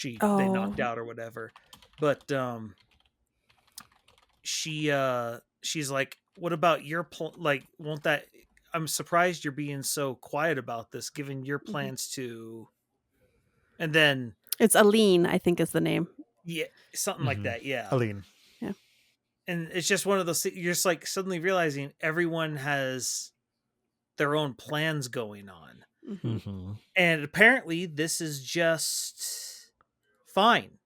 they knocked out or whatever, but she's like, what about your like, won't that, I'm surprised you're being so quiet about this given your plans to, and then It's Aline, I think is the name. yeah, something like Mhm. that, yeah. Aline. And it's just one of those you're just like suddenly realizing everyone has their own plans going on. Mm-hmm. Mm-hmm. And apparently this is just fine.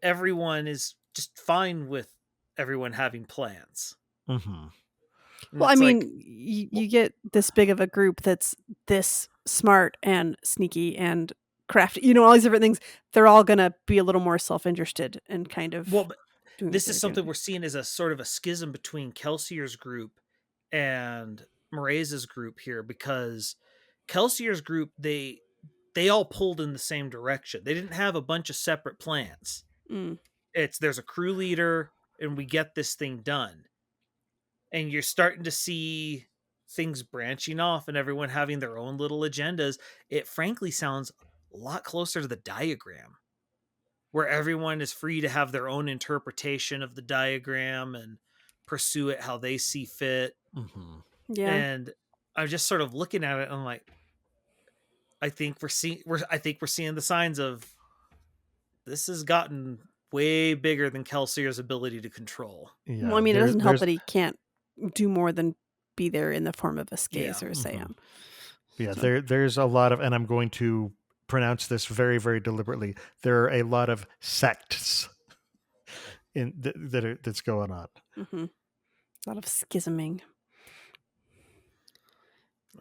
Everyone is just fine with everyone having plans. Mm-hmm. And Well, I it's mean, like, you get this big of a group that's this smart and sneaky and crafty, all these different things. They're all going to be a little more self-interested and kind of well, but doing this what is they're something doing. we're seeing as a sort of a schism between Kelsier's group and Mraize's group here, because Kelsier's group, they all pulled in the same direction. They didn't have a bunch of separate plans. Mm. There's a crew leader and we get this thing done. And you're starting to see things branching off and everyone having their own little agendas. It frankly sounds a lot closer to the diagram, where everyone is free to have their own interpretation of the diagram and pursue it how they see fit. Mm-hmm. Yeah. And I'm just sort of looking at it and I'm like, I think we're seeing the signs of this has gotten way bigger than Kelsier's ability to control. Yeah, Well, I mean, it doesn't help that he can't do more than be there in the form of a Skaze or a Seon. Yeah, So. there's a lot of, and I'm going to pronounce this very, very deliberately. There are a lot of sects that's going on. Mm-hmm. A lot of schisming.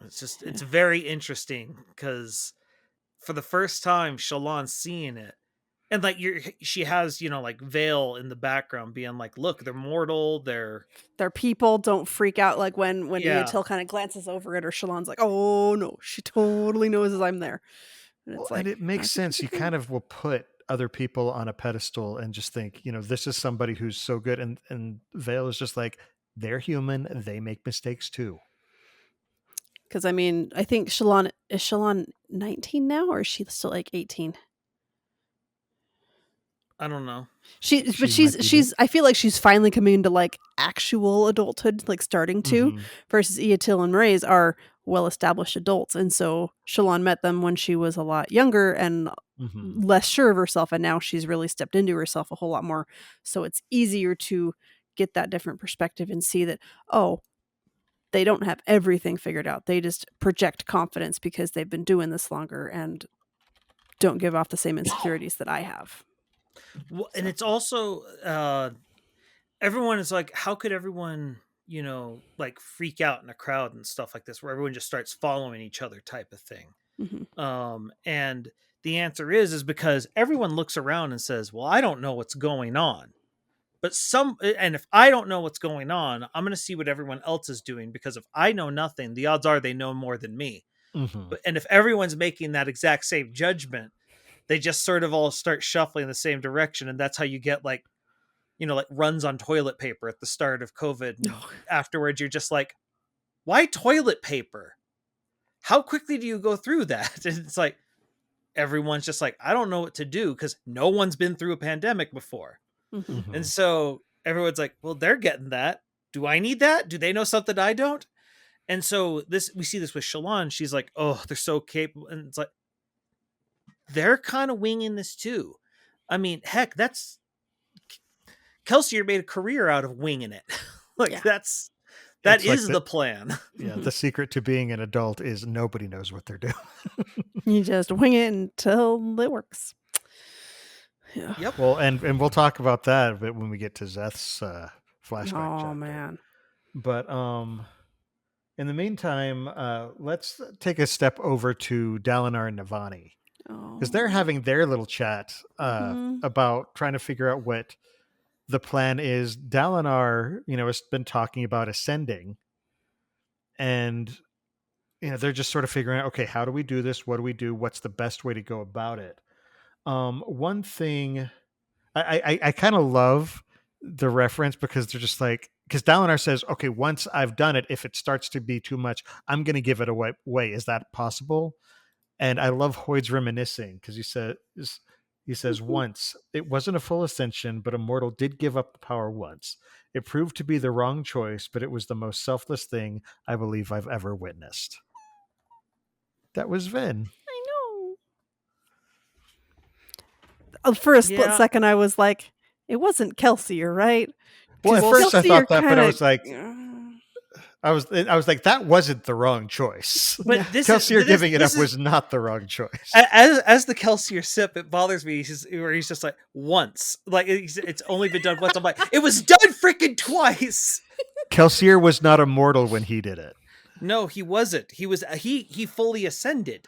It's very interesting because for the first time, Shallan's seeing it. And like she has, like Vale in the background being like, look, they're mortal, they're people, don't freak out. Like when Yeah. Eatil kind of glances over it, or Shallan's like, oh no, she totally knows I'm there. And it's and it makes sense. You kind of will put other people on a pedestal and just think, this is somebody who's so good. And Vale is just like, they're human. They make mistakes too. Because I mean, I think is Shallan 19 now, or is she still like 18? I don't know. She's I feel like she's finally coming into like actual adulthood, like starting to, Mhm. versus Eatil and Mraize are well-established adults. And so Shallan met them when she was a lot younger and Mhm. less sure of herself, and now she's really stepped into herself a whole lot more. So it's easier to get that different perspective and see that, oh, they don't have everything figured out. They just project confidence because they've been doing this longer and don't give off the same insecurities that I have. Well, and it's also everyone is like, how could everyone, like freak out in a crowd and stuff like this, where everyone just starts following each other type of thing. And the answer is because everyone looks around and says, well, I don't know what's going on. And if I don't know what's going on, I'm going to see what everyone else is doing, because if I know nothing, the odds are they know more than me. And if everyone's making that exact same judgment, they just sort of all start shuffling in the same direction. And that's how you get like runs on toilet paper at the start of COVID. And afterwards, you're just like, why toilet paper? How quickly do you go through that? And it's like, everyone's just like, I don't know what to do, because no one's been through a pandemic before. And so everyone's like, well, they're getting that. Do I need that? Do they know something I don't? And so we see this with Shalon. She's like, oh, they're so capable. And it's like, they're kind of winging this too. I mean, heck, Kelsier made a career out of winging it. That is the plan. Yeah, the secret to being an adult is nobody knows what they're doing. You just wing it until it works. Yeah. Yep. Well, and we'll talk about that a bit when we get to Zeth's flashback. Oh man. But in the meantime, let's take a step over to Dalinar and Navani, because they're having their little chat about trying to figure out what the plan is. Dalinar, has been talking about ascending, and they're just sort of figuring out, okay, how do we do this? What do we do? What's the best way to go about it? One thing I kind of love the reference, because they're just like, because Dalinar says, okay, once I've done it, if it starts to be too much, I'm going to give it away. Is that possible? And I love Hoyd's reminiscing, because he says, once it wasn't a full ascension, but a mortal did give up the power once. It proved to be the wrong choice, but it was the most selfless thing I believe I've ever witnessed. That was Vin. I know. For a split second, I was like, it wasn't Kelsier, right? Well, at first I thought that, but I was like, I was like, that wasn't the wrong choice. But Kelsier giving it up was not the wrong choice. As the Kelsier sip, it bothers me. Where he's just like, once, like it's only been done once. I'm like, it was done freaking twice. Kelsier was not immortal when he did it. No, he wasn't. He fully ascended.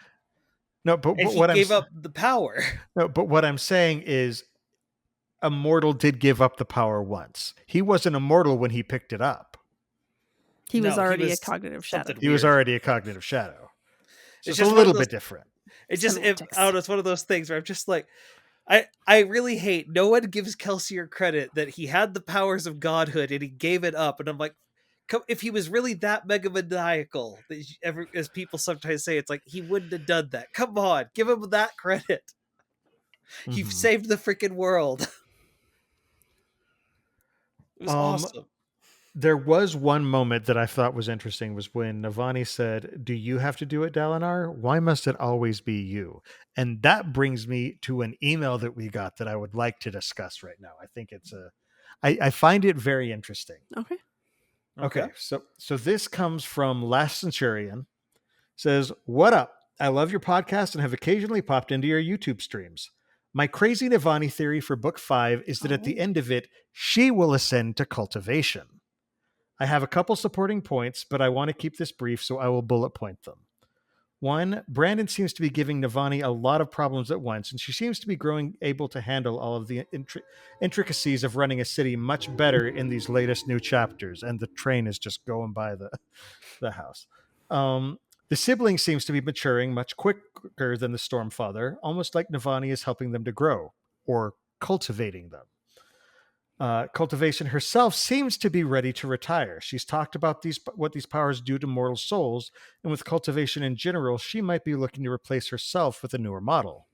No, but and what he gave up the power. No, but what I'm saying is, a mortal did give up the power once. He wasn't immortal when he picked it up. He was already a cognitive shadow. He was already a cognitive shadow. So it's just a little bit different. It's just, I don't know, it's one of those things where I'm just like, I really hate, no one gives Kelsier credit that he had the powers of godhood and he gave it up. And I'm like, if he was really that megamaniacal, as people sometimes say, it's like, he wouldn't have done that. Come on, give him that credit. You've saved the freaking world. It was awesome. There was one moment that I thought was interesting, was when Navani said, do you have to do it, Dalinar? Why must it always be you? And that brings me to an email that we got that I would like to discuss right now. I think I find it very interesting. Okay. So this comes from Last Centurion. Says, what up? I love your podcast and have occasionally popped into your YouTube streams. My crazy Navani theory for book 5 is that at the end of it, she will ascend to cultivation. I have a couple supporting points, but I want to keep this brief, so I will bullet point them. 1, Brandon seems to be giving Navani a lot of problems at once, and she seems to be growing able to handle all of the intricacies of running a city much better in these latest new chapters, and the train is just going by the house. The sibling seems to be maturing much quicker than the Stormfather, almost like Navani is helping them to grow, or cultivating them. Cultivation herself seems to be ready to retire. She's talked about what these powers do to mortal souls, and with cultivation in general, she might be looking to replace herself with a newer model.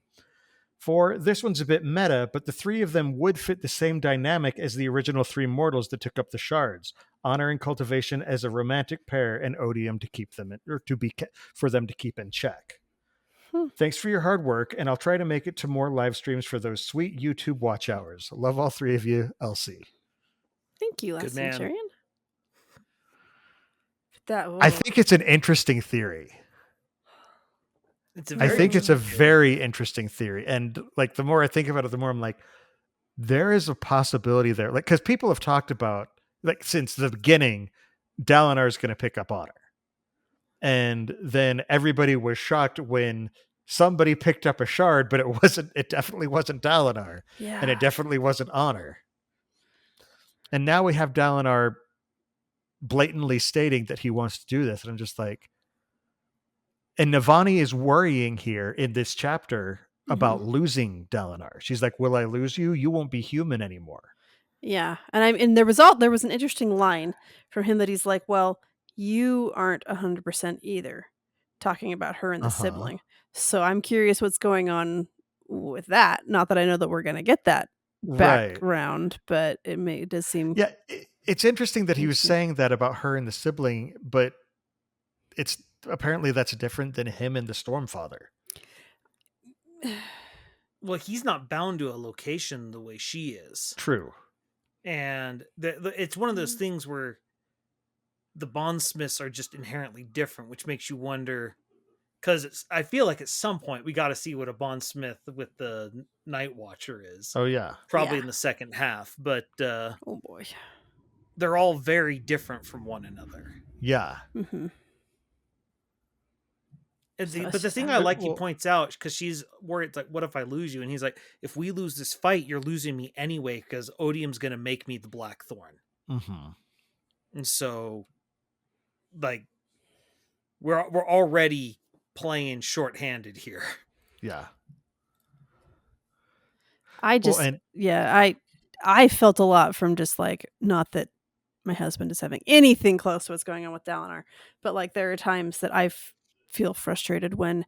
4, this one's a bit meta, but the 3 of them would fit the same dynamic as the original 3 mortals that took up the shards, honor and cultivation as a romantic pair, and odium to keep them for them to keep in check. Thanks for your hard work, and I'll try to make it to more live streams for those sweet YouTube watch hours. Love all 3 of you, Elsie. Thank you, Last Centurion. I think it's an interesting theory. It's a I very think it's a interesting theory. very interesting theory. And like the more I think about it, the more I'm like, there is a possibility there. Like, because people have talked about, like, since the beginning, Dalinar is going to pick up Honor. And then everybody was shocked when somebody picked up a shard, but it definitely wasn't Dalinar. Yeah. And it definitely wasn't Honor. And now we have Dalinar blatantly stating that he wants to do this. And I'm just like, and Navani is worrying here in this chapter about losing Dalinar. She's like, will I lose you? You won't be human anymore. Yeah. And in the result, there was an interesting line from him that he's like, well, you aren't 100% either, talking about her and the sibling. So I'm curious what's going on with that. Not that I know that we're going to get that background, but it does seem. Yeah. It's interesting that he was saying that about her and the sibling, but it's apparently that's different than him and the Stormfather. Well, he's not bound to a location the way she is. True. And it's one of those things where the bondsmiths are just inherently different, which makes you wonder, because I feel like at some point we got to see what a bondsmith with the Night Watcher is. Oh yeah, probably in the second half. But oh boy, they're all very different from one another. Yeah. Mm-hmm. But the thing I like, he points out, because she's worried, like, what if I lose you? And he's like, if we lose this fight, you're losing me anyway, because Odium's going to make me the Blackthorn. Mm-hmm. And so, like, we're already playing shorthanded here. Yeah. I felt a lot from just like, not that my husband is having anything close to what's going on with Dalinar, but like there are times that I feel frustrated when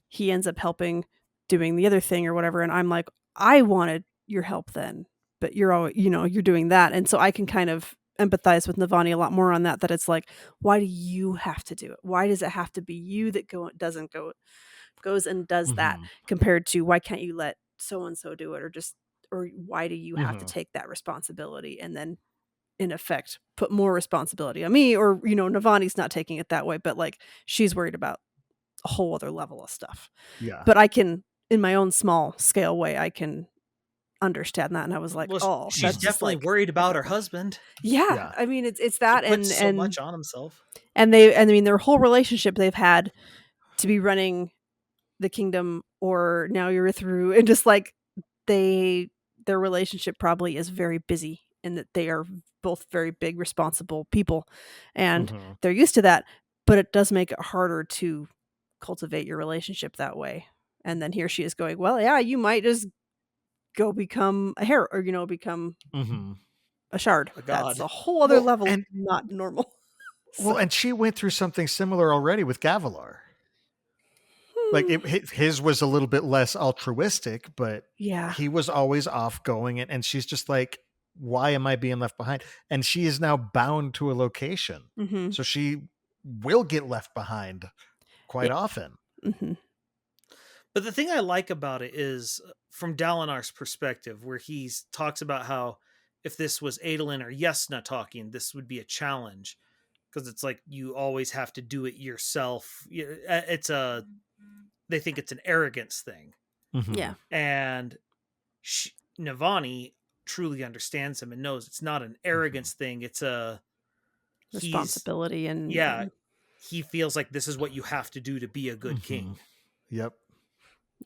he ends up helping doing the other thing or whatever, and I'm like, I wanted your help then, but you're doing that. And so I can kind of empathize with Navani a lot more on that it's like, why do you have to do it? Why does it have to be you that goes and does that, compared to why can't you let so and so do it, or why do you have to take that responsibility and then in effect put more responsibility on me? Or Navani's not taking it that way, but like she's worried about a whole other level of stuff. Yeah. But I can, in my own small scale way, I can understand that. And I was like, well, she's definitely worried about her husband. Yeah. I mean, it's that, and so much on himself. And their whole relationship they've had to be running the kingdom, or now you're through, and just like their relationship probably is very busy, and that they are both very big responsible people, and they're used to that, but it does make it harder to cultivate your relationship that way. And then here she is going, well, yeah, you might just go become a hero, or become a shard. That's a whole other level, and not normal. Well, and she went through something similar already with Gavilar. Like his was a little bit less altruistic, but he was always off going, and she's just like, why am I being left behind? And she is now bound to a location. So she will get left behind quite often. But the thing I like about it is from Dalinar's perspective, where he talks about how if this was Adolin or Yesna talking, this would be a challenge, because it's like you always have to do it yourself. They think it's an arrogance thing. Yeah. And Navani truly understands him and knows it's not an arrogance thing. It's a responsibility. And he feels like this is what you have to do to be a good king. Yep.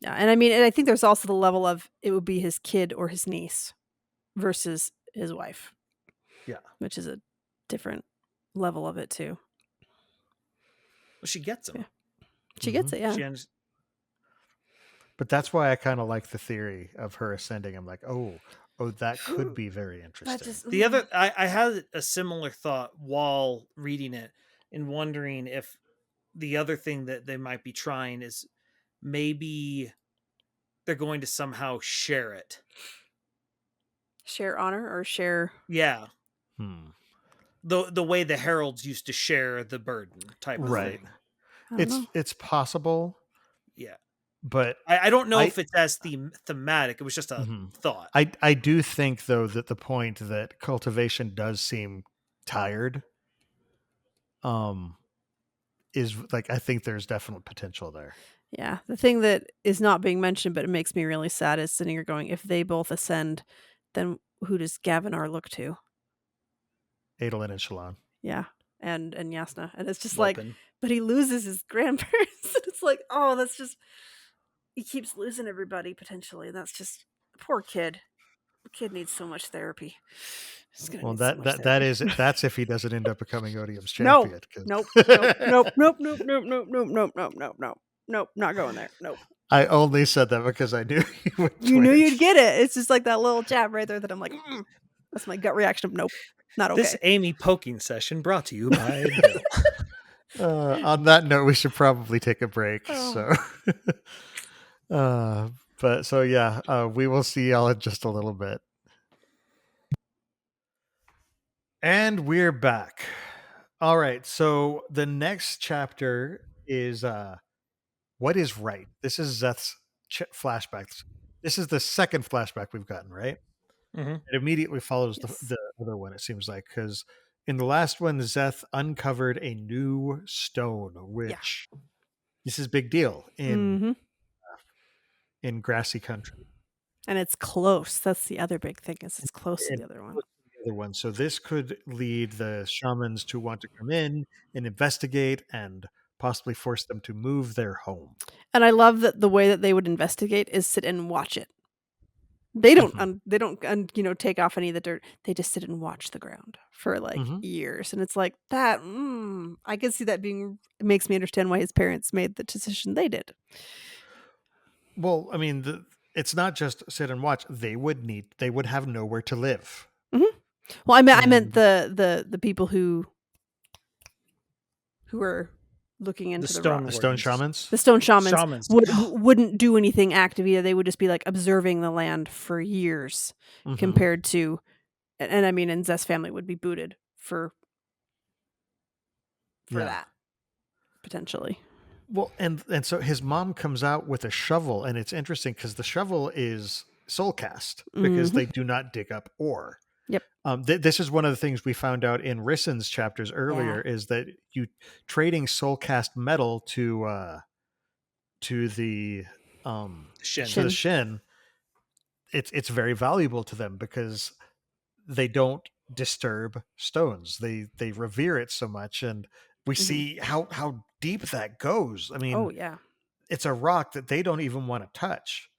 Yeah. And I mean, and I think there's also the level of it would be his kid or his niece versus his wife. Yeah. Which is a different level of it too. Well, she gets him. Yeah. She gets it, yeah. But that's why I kind of like the theory of her ascending. I'm like, oh, that could be very interesting. The other, I had a similar thought while reading it and wondering if the other thing that they might be trying is maybe they're going to somehow share it. Share honor or share? Yeah. The way the heralds used to share the burden type of thing. It's possible. Yeah. But I don't know if it's as thematic. It was just a thought. I do think, though, that the point that cultivation does seem tired. is like, I think there's definite potential there. Yeah. The thing that is not being mentioned, but it makes me really sad, is sitting here going, if they both ascend, then who does Gavinar look to? Adolin and Shallan. Yeah. And Yasna. And it's just like, Welpen. but he loses his grandparents. It's like, oh, that's just, he keeps losing everybody potentially. And that's just, poor kid. The kid needs so much therapy. He's gonna Well, need so much therapy. that's if he doesn't end up becoming Odium's No. champion. 'cause- Nope. Nope. Nope. Nope. Nope. Nope. Nope. Nope. Nope. Nope. Nope. Nope. Not going there. Nope. I only said that because I knew you would. You knew you'd twitch. get it. It's just like that little jab right there that I'm like, that's my gut reaction of nope, not okay. This Amy poking session brought to you by Bill. On that note, we should probably take a break. Oh. So, we will see y'all in just a little bit. And we're back. All right. So the next chapter is what is right. This is Zeth's flashbacks. This is the second flashback we've gotten, right? Mhm. It immediately follows Yes. the other one, it seems like, because in the last one, Zeth uncovered a new stone, which this is a big deal in grassy country. And it's close. That's the other big thing, is it's close to the other one. So this could lead the shamans to want to come in and investigate and possibly force them to move their home. And I love that the way that they would investigate is sit and watch it. They don't take off any of the dirt. They just sit and watch the ground for like years. And it's like that. I can see that being, it makes me understand why his parents made the decision they did. Well, I mean, it's not just sit and watch. They would have nowhere to live. Well, I meant the people who are looking into the stone shamans. The stone shamans wouldn't do anything active either. They would just be like observing the land for years, compared to, and I mean, and Zeth's family would be booted for that potentially. Well, and so his mom comes out with a shovel, and it's interesting because the shovel is soul cast because they do not dig up ore. Yep. This is one of the things we found out in Rissen's chapters earlier, is that you trading soul cast metal to the Shin, it's very valuable to them because they don't disturb stones. They revere it so much, and we see how deep that goes. I mean, it's a rock that they don't even want to touch,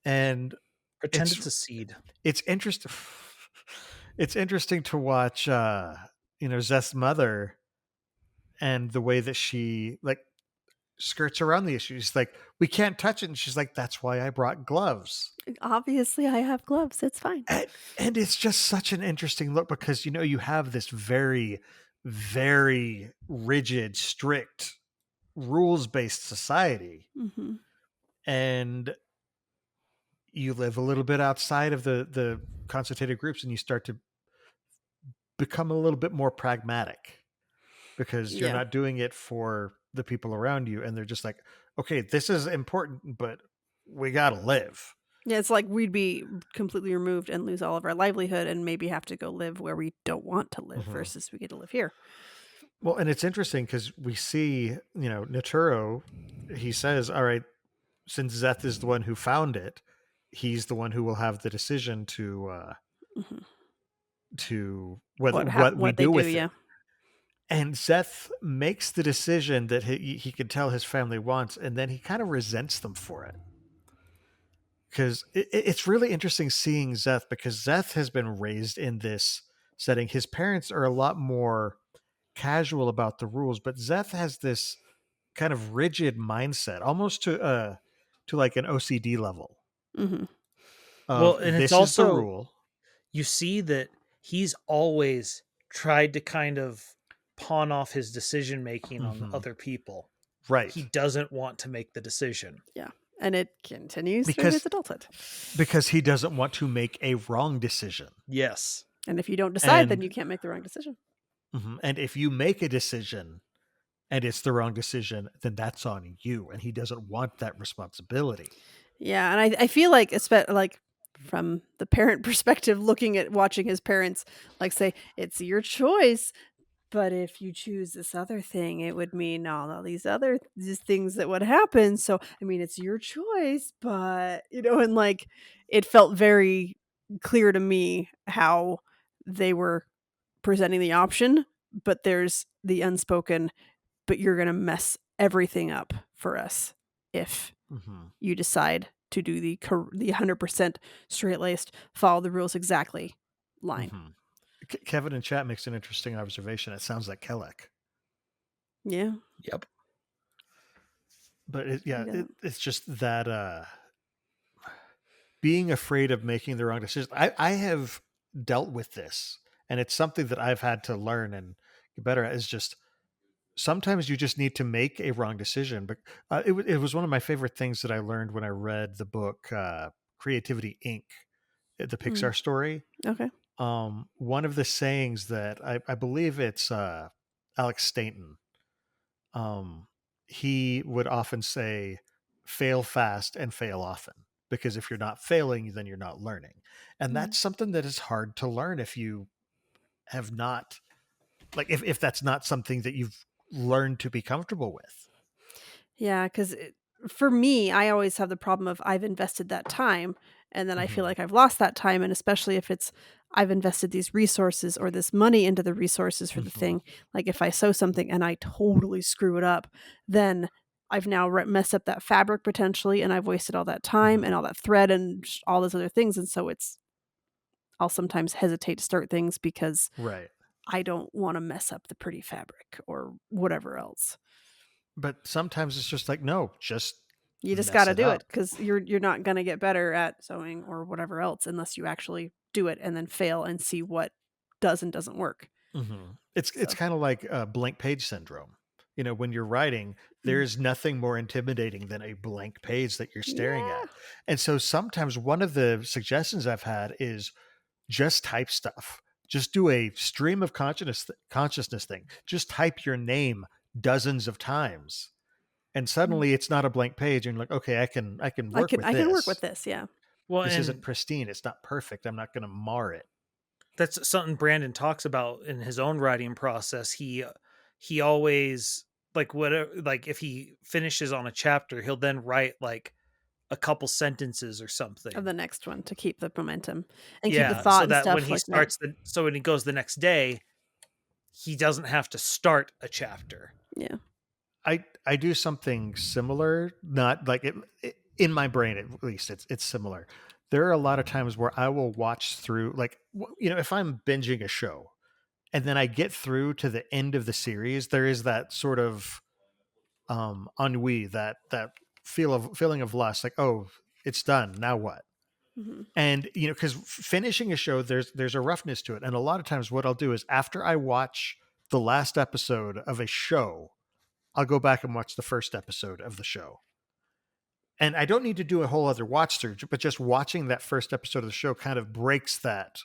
and pretend it's a seed. It's interesting. It's interesting to watch, Zeth's mother and the way that she like skirts around the issue. She's like, we can't touch it. And she's like, that's why I brought gloves. Obviously I have gloves. It's fine. And it's just such an interesting look because, you have this very, very rigid, strict, rules-based society. And you live a little bit outside of the consultative groups, and you start to become a little bit more pragmatic because you're not doing it for the people around you, and they're just like, okay, this is important, but we gotta live. Yeah, it's like we'd be completely removed and lose all of our livelihood and maybe have to go live where we don't want to live versus we get to live here. Well, and it's interesting because we see, Naturo, he says, all right, since Zeth is the one who found it, he's the one who will have the decision to what we do with it. And Zeth makes the decision that he can tell his family wants, and then he kind of resents them for it. Because it's really interesting seeing Zeth, because Zeth has been raised in this setting. His parents are a lot more casual about the rules, but Zeth has this kind of rigid mindset, almost to like an OCD level. Well, and it's also the rule. You see that he's always tried to kind of pawn off his decision making on other people. Right. He doesn't want to make the decision. Yeah. And it continues through his adulthood. Because he doesn't want to make a wrong decision. Yes. And if you don't decide, then you can't make the wrong decision. And if you make a decision and it's the wrong decision, then that's on you. And he doesn't want that responsibility. Yeah. And I feel like, like from the parent perspective, watching his parents, like say, it's your choice. but if you choose this other thing, it would mean all these other these things that would happen. So, I mean, it's your choice, but, and like it felt very clear to me how they were presenting the option, but there's the unspoken, but you're going to mess everything up for us if you decide to do the 100% straight-laced, follow the rules exactly line. Kevin in chat makes an interesting observation. It sounds like Kelleck. Yeah. Yep. But it's just that being afraid of making the wrong decision. I have dealt with this, and it's something that I've had to learn and get better at. Is just sometimes you just need to make a wrong decision. But it was one of my favorite things that I learned when I read the book Creativity Inc., the Pixar story. Okay. One of the sayings that I believe it's Alex Stainton. He would often say, "Fail fast and fail often," because if you're not failing, then you're not learning, and that's something that is hard to learn if you have not, like, if that's not something that you've learned to be comfortable with. Yeah, because for me, I always have the problem of I've invested that time, and then I feel like I've lost that time, and especially if it's I've invested these resources or this money into the resources for the thing. Like if I sew something and I totally screw it up, then I've now messed up that fabric potentially, and I've wasted all that time and all that thread and all those other things, and so I'll sometimes hesitate to start things because Right. I don't want to mess up the pretty fabric or whatever else. But sometimes it's just like, no, You just mess got to it do it up. because you're not going to get better at sewing or whatever else unless you actually do it and then fail and see what does and doesn't work. It's kind of like blank page syndrome. When you're writing, there's nothing more intimidating than a blank page that you're staring at. And so sometimes one of the suggestions I've had is just type stuff. Just do a stream of consciousness thing. Just type your name dozens of times. And suddenly it's not a blank page and you're like, okay, I can work with this. I can work with this, yeah. Well, This and isn't pristine. It's not perfect. I'm not going to mar it. that's something Brandon talks about in his own writing process. He always, like, whatever, like if he finishes on a chapter, he'll then write like a couple sentences or something Of the next one to keep the momentum and keep the so thought and that stuff when he like starts so when he goes the next day, he doesn't have to start a chapter. Yeah. I do something similar, not like it in my brain, at least it's similar. There are a lot of times where I will watch through, like, if I'm binging a show and then I get through to the end of the series, there is that sort of ennui, that feeling of lust, like, oh, it's done, now what? And because finishing a show, there's a roughness to it, and a lot of times what I'll do is after I watch the last episode of a show, I'll go back and watch the first episode of the show. And I don't need to do a whole other watch through, but just watching that first episode of the show kind of breaks that,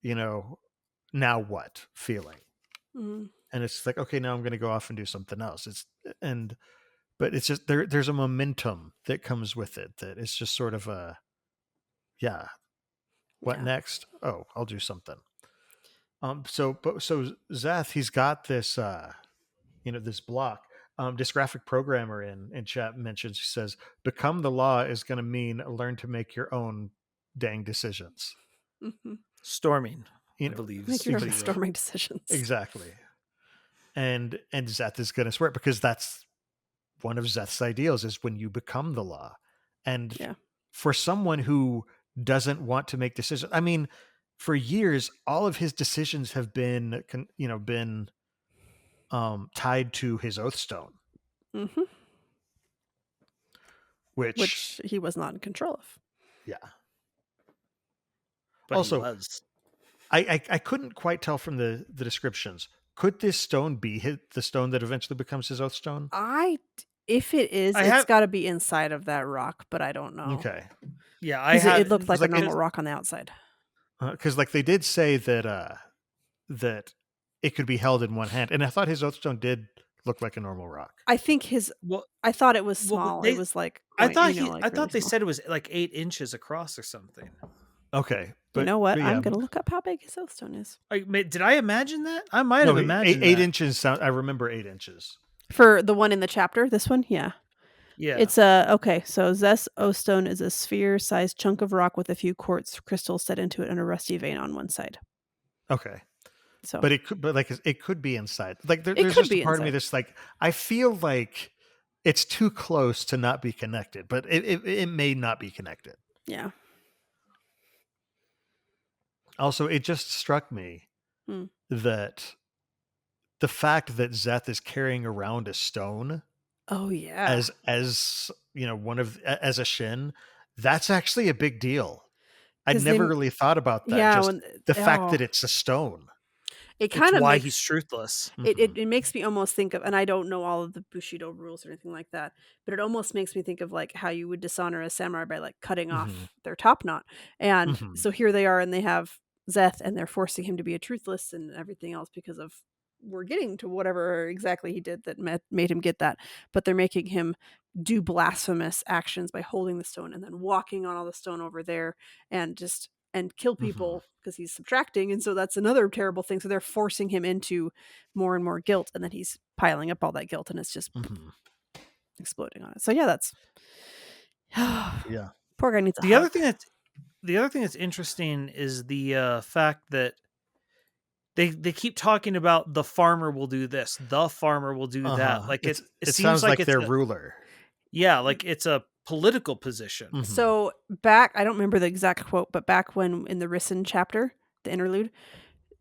now what feeling. And it's like, okay, now I'm going to go off and do something else. But it's just, there's a momentum that comes with it that it's just sort of a, what next? Oh, I'll do something. So Zeth, he's got this, this block. Dysgraphic programmer in chat mentions, he says, become the law is going to mean learn to make your own dang decisions. Storming, I believe. Make your own storming decisions. Exactly. And Zeth is going to swear, because that's one of Zeth's ideals, is when you become the law. And for someone who doesn't want to make decisions, I mean, for years, all of his decisions have been, tied to his oathstone, which he was not in control of. Yeah. But also, he was. I couldn't quite tell from the descriptions. Could this stone be the stone that eventually becomes his oathstone? If it is, it's got to be inside of that rock, but I don't know. Okay. Yeah, it looked like a normal rock on the outside. Because they did say that that it could be held in one hand, and I thought his oathstone did look like a normal rock. I think I thought it was small. It was like I thought they said it was like 8 inches across or something. Okay, You know what? but I'm yeah. going to look up how big his Oathstone is. Did I imagine that? I might No, have imagined eight that. inches. I remember 8 inches. For the one in the chapter, this one? Yeah. Yeah. It's okay. So Zeth's Oathstone is a sphere-sized chunk of rock with a few quartz crystals set into it and a rusty vein on one side. Okay. So, But it could be inside. Like there's could just be a part of me inside. that's like, I feel like it's too close to not be connected, but it may not be connected. yeah. Also, it just struck me Hmm. that the fact that Zeth is carrying around a stone Oh yeah. as as a shin, that's actually a big deal. I 'Cause never they- really thought about that. Yeah, Just when the fact that oh. it's a stone. It It's kind of why makes he's truthless. it makes me almost think of, and I don't know all of the Bushido rules or anything like that, but it almost makes me think of like how you would dishonor a samurai by like cutting off Mhm. their top knot. And Mhm. so here they are, and they have Zeth, and they're forcing him to be a truthless and everything else because of we're getting to whatever exactly he did that made him get that. But they're making him do blasphemous actions by holding the stone and then walking on all the stone over there and just and kill people because he's subtracting, and so that's another terrible thing. So they're forcing him into more and more guilt, and then he's piling up all that guilt, and it's just Mhm. exploding on it. So yeah, that's Yeah. poor guy needs a The hug. other thing that's interesting is the fact that they keep talking about the farmer will do this, the farmer will do that. Like it it seems sounds like it's their a, ruler. yeah, like it's a political position. Mhm. So back, I don't remember the exact quote, but back when in the Risen chapter, the interlude,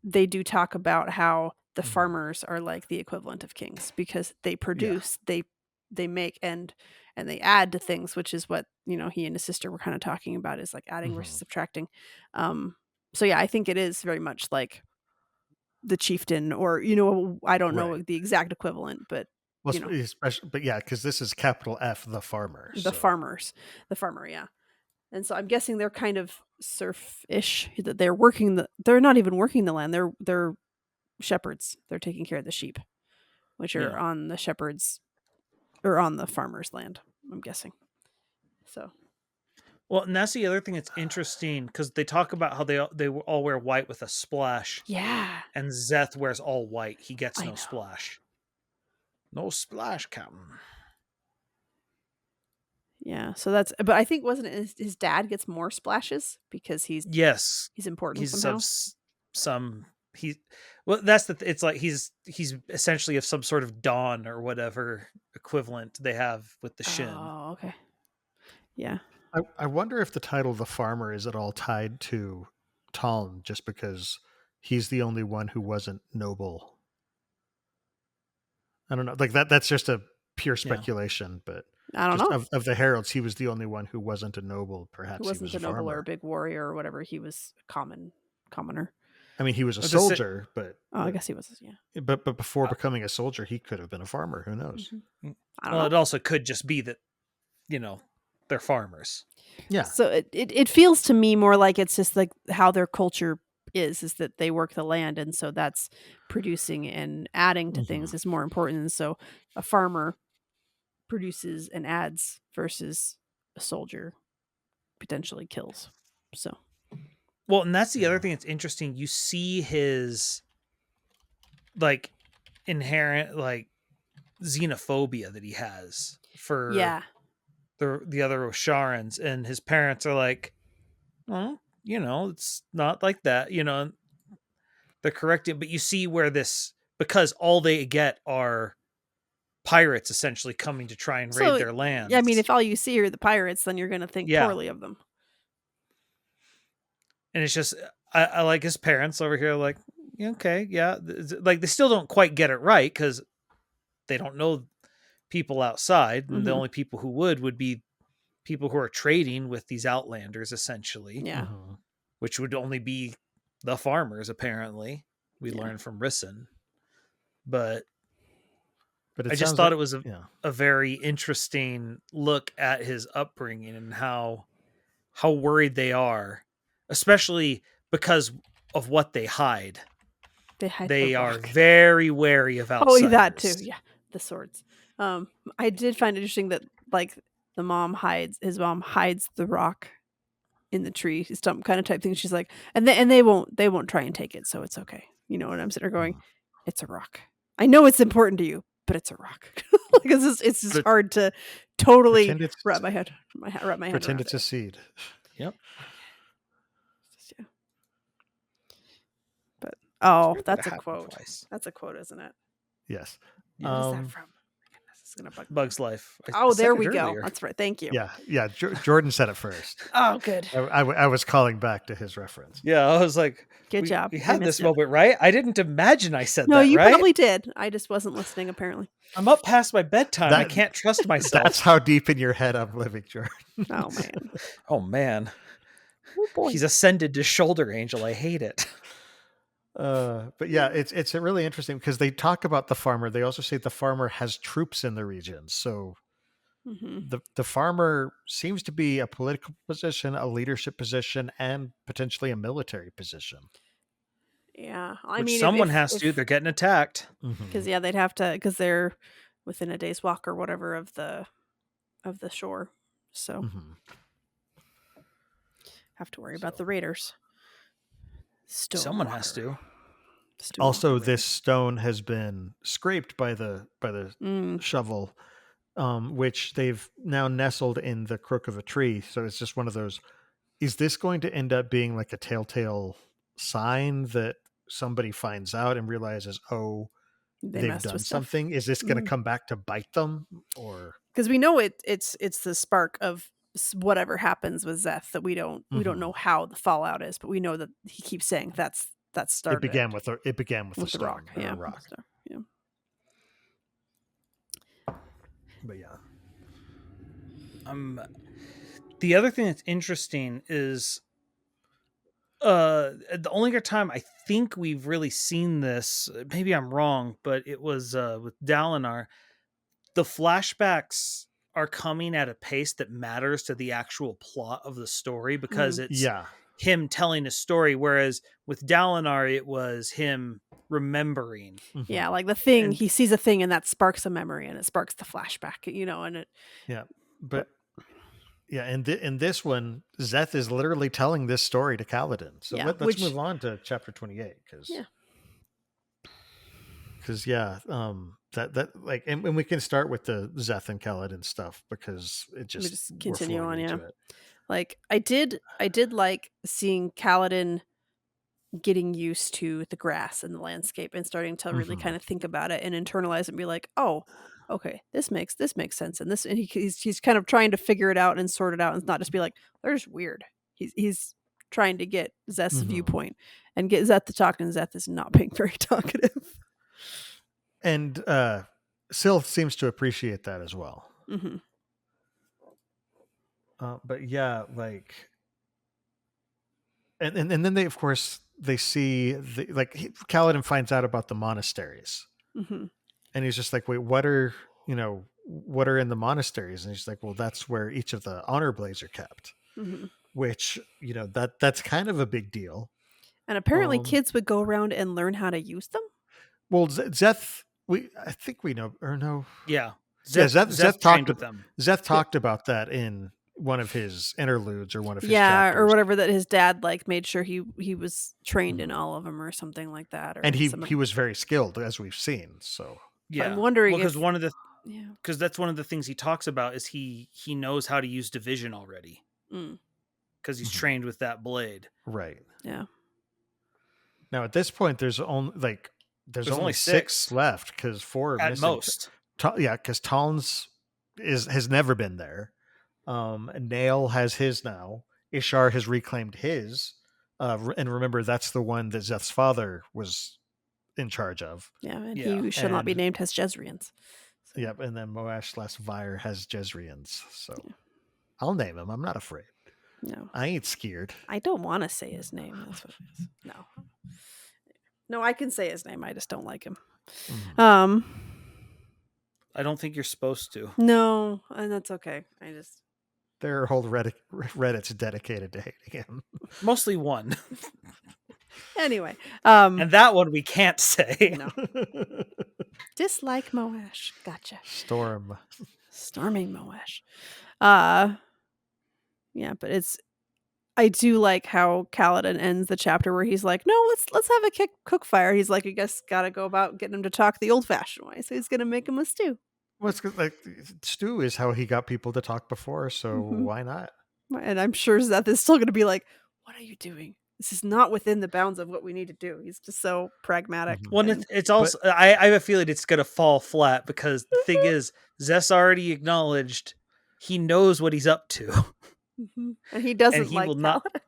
they do talk about how the Mhm. farmers are like the equivalent of kings because they produce, they make and they add to things, which is what he and his sister were kind of talking about, is like adding versus Mhm. subtracting. So yeah, I think it is very much like the chieftain, or I don't know Right. the exact equivalent, but Well, you know. especially, but yeah, because this is capital F, the farmer. the so- farmer, yeah. And so I'm guessing they're kind of serf-ish, that they're not even working the land. They're shepherds. They're taking care of the sheep, which are Yeah. on the shepherds or on the farmer's land, I'm guessing. So Well, and that's the other thing that's interesting because they talk about how they all wear white with a splash, yeah. and Zeth wears all white. He gets I no know. splash. No splash, Captain. Yeah. So that's, but I think wasn't it his dad gets more splashes because he's Yes, important he's somehow. well, that's it's like he's essentially of some sort of dawn or whatever equivalent they have with the Shin. Oh, okay. Yeah. I wonder if the title "the farmer" is at all tied to Taln, just because he's the only one who wasn't noble. I don't know. Like that's just a pure speculation, but I don't just know. of the heralds, he was the only one who wasn't a noble. Perhaps He wasn't he was a a noble farmer. or a big warrior or whatever. He was a commoner. I mean, he was a But the si- soldier, but Oh, I guess he was. Yeah. but before becoming a soldier, he could have been a farmer. Who knows? Mhm. I don't Well, know. it also could just be that they're farmers. Yeah. So it feels to me more like it's just like how their culture is that they work the land, and so that's producing and adding to things is more important. And so a farmer produces and adds versus a soldier potentially kills. So Well, and that's the other thing that's interesting. You see his like inherent like xenophobia that he has for yeah, the other Osharans, and his parents are like, well, it's not like that, they're correcting, but you see where this, because all they get are pirates essentially coming to try and raid so their lands. I mean, if all you see are the pirates, then you're going to think Yeah. poorly of them. And it's just, I like his parents over here, like, okay, yeah, like they still don't quite get it right because they don't know people outside, and the Mhm. only people who would be people who are trading with these outlanders, essentially. Yeah. Mhm. Which would only be the farmers, apparently. We Yeah. learned from Rison. But But I just sounds thought like- it was a very interesting look at his upbringing and how worried they are, especially because of what they hide. hide They the are rock. very wary of outsiders. Oh, that too. Yeah, the swords. I did find it interesting that like his mom hides the rock in the tree stump kind of type thing. She's like, and they won't try and take it, so it's okay. You know, and I'm sitting there going, it's a rock. I know it's important to you, but it's a rock. Like it's just hard to totally wrap my head Pretend around it's a seed. Yep. Yeah. But oh, It's weird that that's it a happened quote. twice. That's a quote, isn't it? Yes. What is that from? Goodness, it's gonna bug me. Bug's Life. I Oh, said there it we go. earlier. That's right. Thank you. Yeah. Jordan said it first. Oh, good. I was calling back to his reference. Yeah, I was like, Good job. We I had missed this it. moment, right? I didn't imagine I said No, that, you right? probably did. I just wasn't listening, apparently. I'm up past my bedtime. I That- can't trust myself. That's how deep in your head I'm living, Jordan. Oh man. Oh man. Oh boy. He's ascended to shoulder angel. I hate it. But yeah, it's really interesting because they talk about the farmer. They also say the farmer has troops in the region. So Mhm. the farmer seems to be a political position, a leadership position, and potentially a military position. Yeah. I Which mean, someone has to. They're getting attacked. because they'd have to, because they're within a day's walk or whatever of the shore, so have to worry about the raiders. Someone has to. Also, this stone has been scraped by the shovel, which they've now nestled in the crook of a tree. So it's just one of those. Is this going to end up being like a telltale sign that somebody finds out and realizes, oh, they've done something? Is this going to come back to bite them? Or because we know it's the spark of whatever happens with Zeth that we don't know how the fallout is, but we know that he keeps saying that started. It began with the stone, rock. Yeah. rock. Yeah. But yeah. The other thing that's interesting is the only other time I think we've really seen this, maybe I'm wrong, but it was with Dalinar. The flashbacks are coming at a pace that matters to the actual plot of the story because it's him telling a story, whereas with Dalinar it was him remembering. Yeah, like the thing, he sees a thing and that sparks a memory and it sparks the flashback, and it but in this one, Zeth is literally telling this story to Kaladin. So let's move on to chapter 28 because that like and we can start with the Zeth and Kaladin stuff because it just, we just continue on. Into it. Like I did like seeing Kaladin getting used to the grass and the landscape and starting to really kind of think about it and internalize it and be like, oh, okay, this makes sense, and he's kind of trying to figure it out and sort it out and not just be like, they're just weird. He's trying to get Zeth's viewpoint and get Zeth to talk, and Zeth is not being very talkative. And Syl seems to appreciate that as well. But yeah, like, and then they, of course, they see Kaladin finds out about the monasteries, and he's just like, wait, what are in the monasteries? And he's like, well, that's where each of the honor blades are kept, which that's kind of a big deal. And apparently, kids would go around and learn how to use them. Well, Zeth, I think we know, or no, yeah, Zeth talked about that in one of his interludes or one of his chapters. Or whatever, that his dad made sure he was trained in all of them or something like that. Or and he was very skilled, as we've seen. So I'm wondering because because that's one of the things he talks about is he knows how to use division already because he's trained with that blade. Right. Yeah. Now at this point, there's only 6 left because 4 are at missing. most. Because Talon's has never been there. Nail has his now. Ishar has reclaimed his. And remember, that's the one that Zeth's father was in charge of. Yeah, and he shall not be named as Jezreans. So. Yep, and then Moash/Vyre has Jezreans. So I'll name him. I'm not afraid. No. I ain't scared. I don't want to say his name. That's what it is. No, I can say his name. I just don't like him. I don't think you're supposed to. No, and that's okay. There are whole Reddit's dedicated to hating him. Mostly one. Anyway. And that one we can't say. No. Dislike Moash. Gotcha. Storming Moash. Yeah, but I do like how Kaladin ends the chapter where he's like, "No, let's have a cook fire." He's like, "I guess gotta go about getting him to talk the old-fashioned way." So he's gonna make him a stew. Well, it's like Stu is how he got people to talk before, so Mhm. why not? And I'm sure Zeth is still gonna be like, "What are you doing? This is not within the bounds of what we need to do." He's just so pragmatic. Mhm. Well, and- it's also I have a feeling it's gonna fall flat because the thing is, Zess already acknowledged he knows what he's up to, Mhm. And he doesn't and he like will not. Kaladin.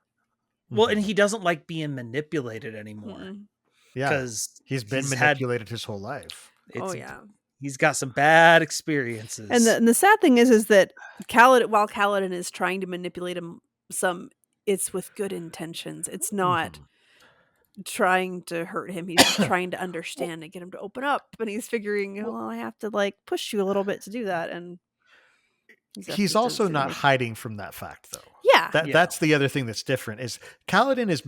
Well, and he doesn't like being manipulated anymore Mm-mm. Yeah, because he's been had- manipulated his whole life. Oh yeah. he's got some bad experiences. And the sad thing is that Kaladin, while Kaladin is trying to manipulate him, it's with good intentions. It's not Mhm. trying to hurt him. He's just trying to understand and get him to open up. And he's figuring, well, I have to like push you a little bit to do that. And He's also not hiding from that fact, though. Yeah. That's the other thing that's different. Is Kaladin is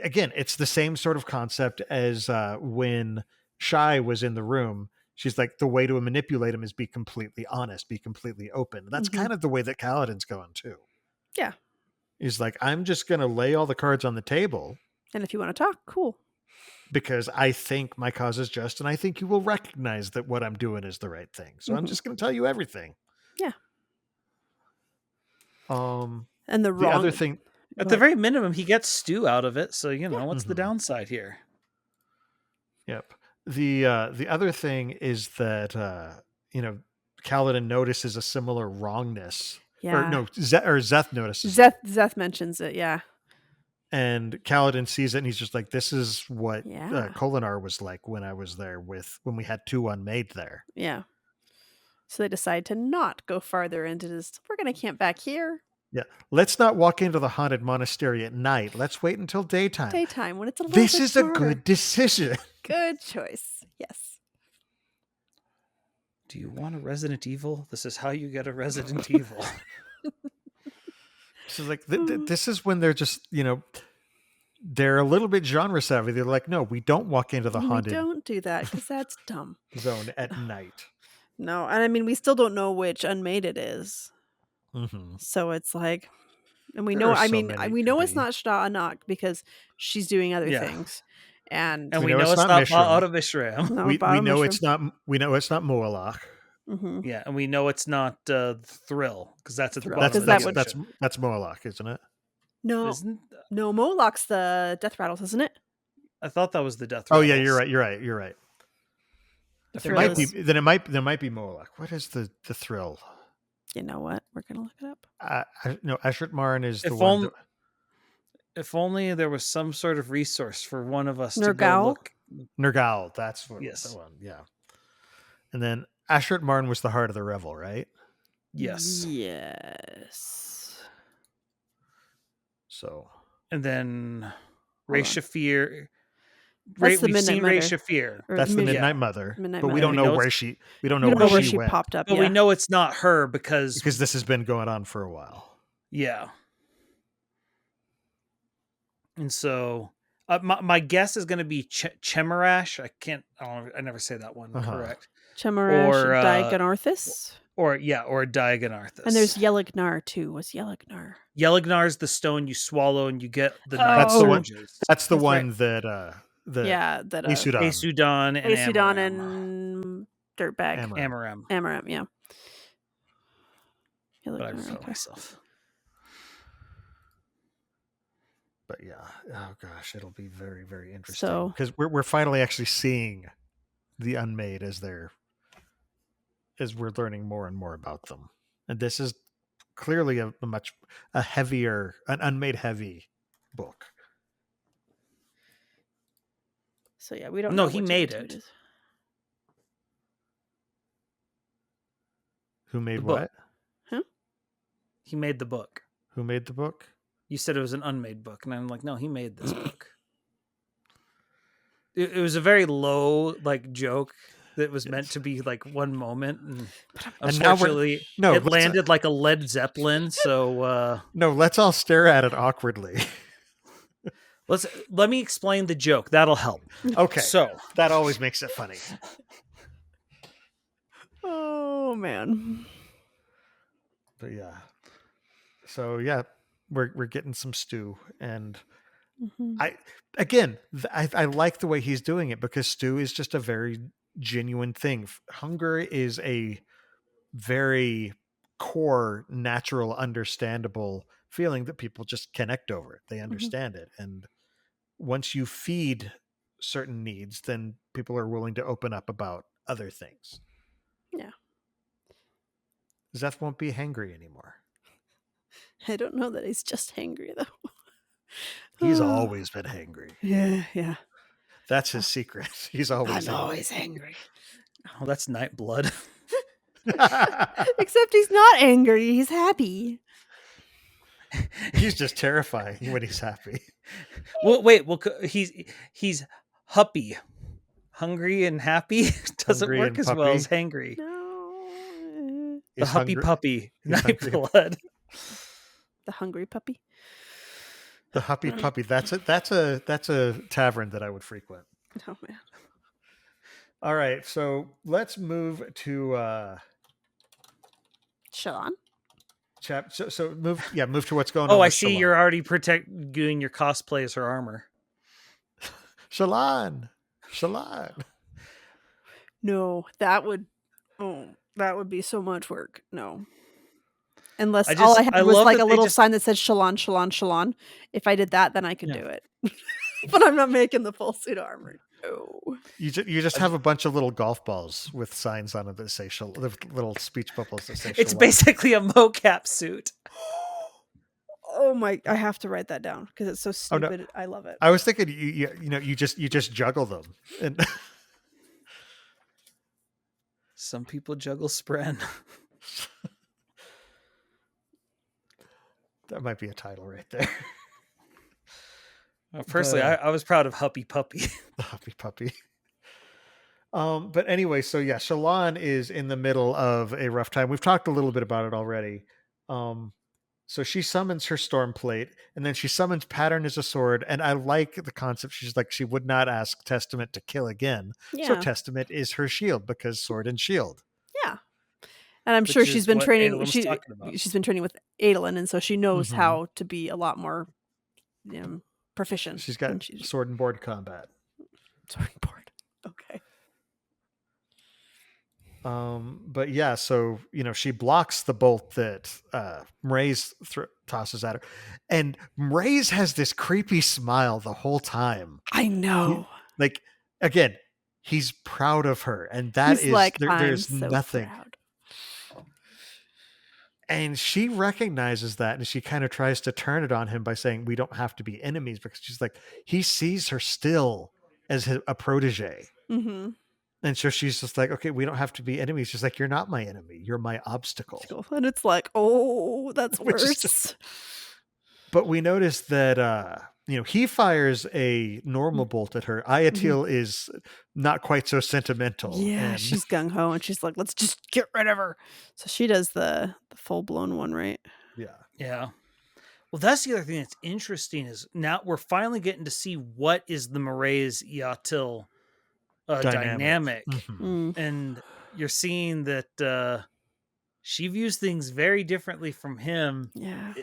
again? It's the same sort of concept as when Shai was in the room. She's like, the way to manipulate him is be completely honest, be completely open. That's Mhm. kind of the way that Kaladin's going too. Yeah. He's like, I'm just going to lay all the cards on the table. And if you want to talk, cool. Because I think my cause is just, and I think you will recognize that what I'm doing is the right thing. So I'm Mhm. just going to tell you everything. Yeah. And the other thing, At the very minimum, he gets stew out of it. So what's the Mhm. downside here? Yep. The other thing is that Kaladin notices a similar wrongness. Yeah. Or no, Zeth notices. Zeth mentions it. Yeah. And Kaladin sees it, and he's just like, "This is what Yeah. Kholinar was like when I was there when we had two unmade there." Yeah. So they decide to not go farther into this. We're going to camp back here. Yeah. Let's not walk into the haunted monastery at night. Let's wait until daytime. Daytime when it's a little This bit is a smarter. good decision. Good choice. Yes. Do you want a Resident Evil? This is how you get a Resident Evil. So like this is when they're just, they're a little bit genre savvy. They're like, no, we don't walk into the haunted We don't do that because that's dumb. zone at night. No, and I mean we still don't know which unmade it is. Mm-hmm. So it's like, and we There know. are I so mean, many we it know could it's be. not Shta Anak because she's doing other Yeah. things, and And we know it's not Mishram. out of Ishram. no, We Bottom know Mishram. it's not. We know it's not Moalach. Mhm. Yeah, and we know it's not Thrill because that's at the Thrill, bottom because of that the would- ocean. that's Moalach, isn't it? No, Isn't no, Moloch's the death rattles, isn't it? I thought that was the Death Oh yeah, Rattles. you're right. The It Thrill might be. is- Then it might be Moalach. What is the thrill? You know what? We're gonna look it up. No, Ashrit Marn is the If one. only- If only there was some sort of resource for one of us to go Nergal? look. Nergal, that's what Yes. the one. Yeah. And then Ashrit Marn was the heart of the revel, right? Yes. Yes. So And then Hold Ray on. Shafir. That's the We've Midnight seen Ray Mother. Shafir, Or that's the Mid- Midnight Mother, Midnight but we Mother. don't We know know where it's- she. We don't You know don't know where she she went popped up. but yeah. we know it's not her because because this has been going on for a while. yeah. And so my guess is going to be Chemarash. I never say that one Uh-huh. correct. Chemarash, or, Diagonarthus, Or Diagonarthus. and there's Yelignar too. What's Yelignar? Yelignar's the stone you swallow and you get the Oh. nine That's the one. surges. That's the That's one right. that that Yeah, that Isudan. Aesudan and Aesudan Amaram. and Dirtbag. Amaram. Amaram. Amaram, yeah. But I Yelignar, repeat okay. myself. But yeah, oh gosh, it'll be very, very interesting So- because we're finally actually seeing the unmade as we're learning more and more about them, and this is clearly a heavier, an unmade heavy book. So yeah, we don't No, know he which made attitude it. is. Who made The what? book. He made the book. Who made the book? You said it was an unmade book, and I'm like, no, he made this book. It was a very low joke that was meant to be one moment, and And now unfortunately, it let's- landed like a Led Zeppelin. So No, let's all stare at it awkwardly. let me explain the joke. That'll help. Okay, So that always makes it funny. Oh man. But yeah, so yeah, we're getting some stew, and Mhm. I like the way he's doing it because stew is just a very genuine thing. Hunger is a very core, natural, understandable feeling that people just connect over. They understand it, and once you feed certain needs, then people are willing to open up about other things. Yeah. Zeph won't be hangry anymore. I don't know that he's just hangry though. He's always been hangry. Yeah. That's his secret. He's always I'm hangry. always hangry. Oh, that's Nightblood. Except he's not angry. He's happy. He's just terrifying when he's happy. Well, wait. Well, he's Huppy, hungry and happy. Doesn't Hungry work and as well puppy. as hangry. No. The He's Huppy hungry- puppy, he's hungry. Nightblood. The hungry puppy. The Huppy puppy. That's a tavern that I would frequent. Oh man. All right, so let's move to Shalon? so move to what's going on. Oh, I with see. Shalon. You're already doing your cosplay as her armor. Shalon. No, that would be so much work. No. Unless I all I just- had I was love like that a they little just- sign that said Shalon, Shalon, Shalon. If I did that, then I could Yeah. do it. But I'm not making the full suit of armor. No. You just have a bunch of little golf balls with signs on it that say little speech bubbles that say It's Shalon. basically a mocap suit. Oh my! I have to write that down because it's so Oh, no. stupid. I love it. I was thinking you just juggle them, and Some people juggle Spren. that might be a title right there. Personally, I was proud of Huppy Puppy. The Huppy puppy. But anyway, so yeah, Shalon is in the middle of a rough time. We've talked a little bit about it already. So she summons her storm plate, and then she summons Pattern as a sword. And I like the concept. She's like, she would not ask Testament to kill again. So Yeah. Testament is her shield because sword and shield. Yeah. And I'm Which sure is she's been what training. Adolin was talking about. She's been training with Adolin, and so she knows Mhm. how to be a lot more proficient. She's got when she's sword and board combat. sword and board. Okay. But yeah, so she blocks the bolt that Mraize tosses at her, and Mraize has this creepy smile the whole time. I know. Like, again, he's proud of her, and that He's is like, there's I'm so nothing. proud. And she recognizes that, and she kind of tries to turn it on him by saying, "We don't have to be enemies," because she's like, he sees her still as a protege. Mm-hmm. And so she's just like, okay, we don't have to be enemies. She's like, you're not my enemy. You're my obstacle. And it's like, oh, that's Which is worse. just- But we notice that, he fires a normal bolt at her. Ayatil is not quite so sentimental. Yeah, and she's gung ho, and she's like, let's just get rid of her. So she does the full blown one, right? yeah. Yeah. Well, that's the other thing that's interesting is now we're finally getting to see what is the Mraize Yatil dynamic. Mhm. And you're seeing that she views things very differently from him. Yeah.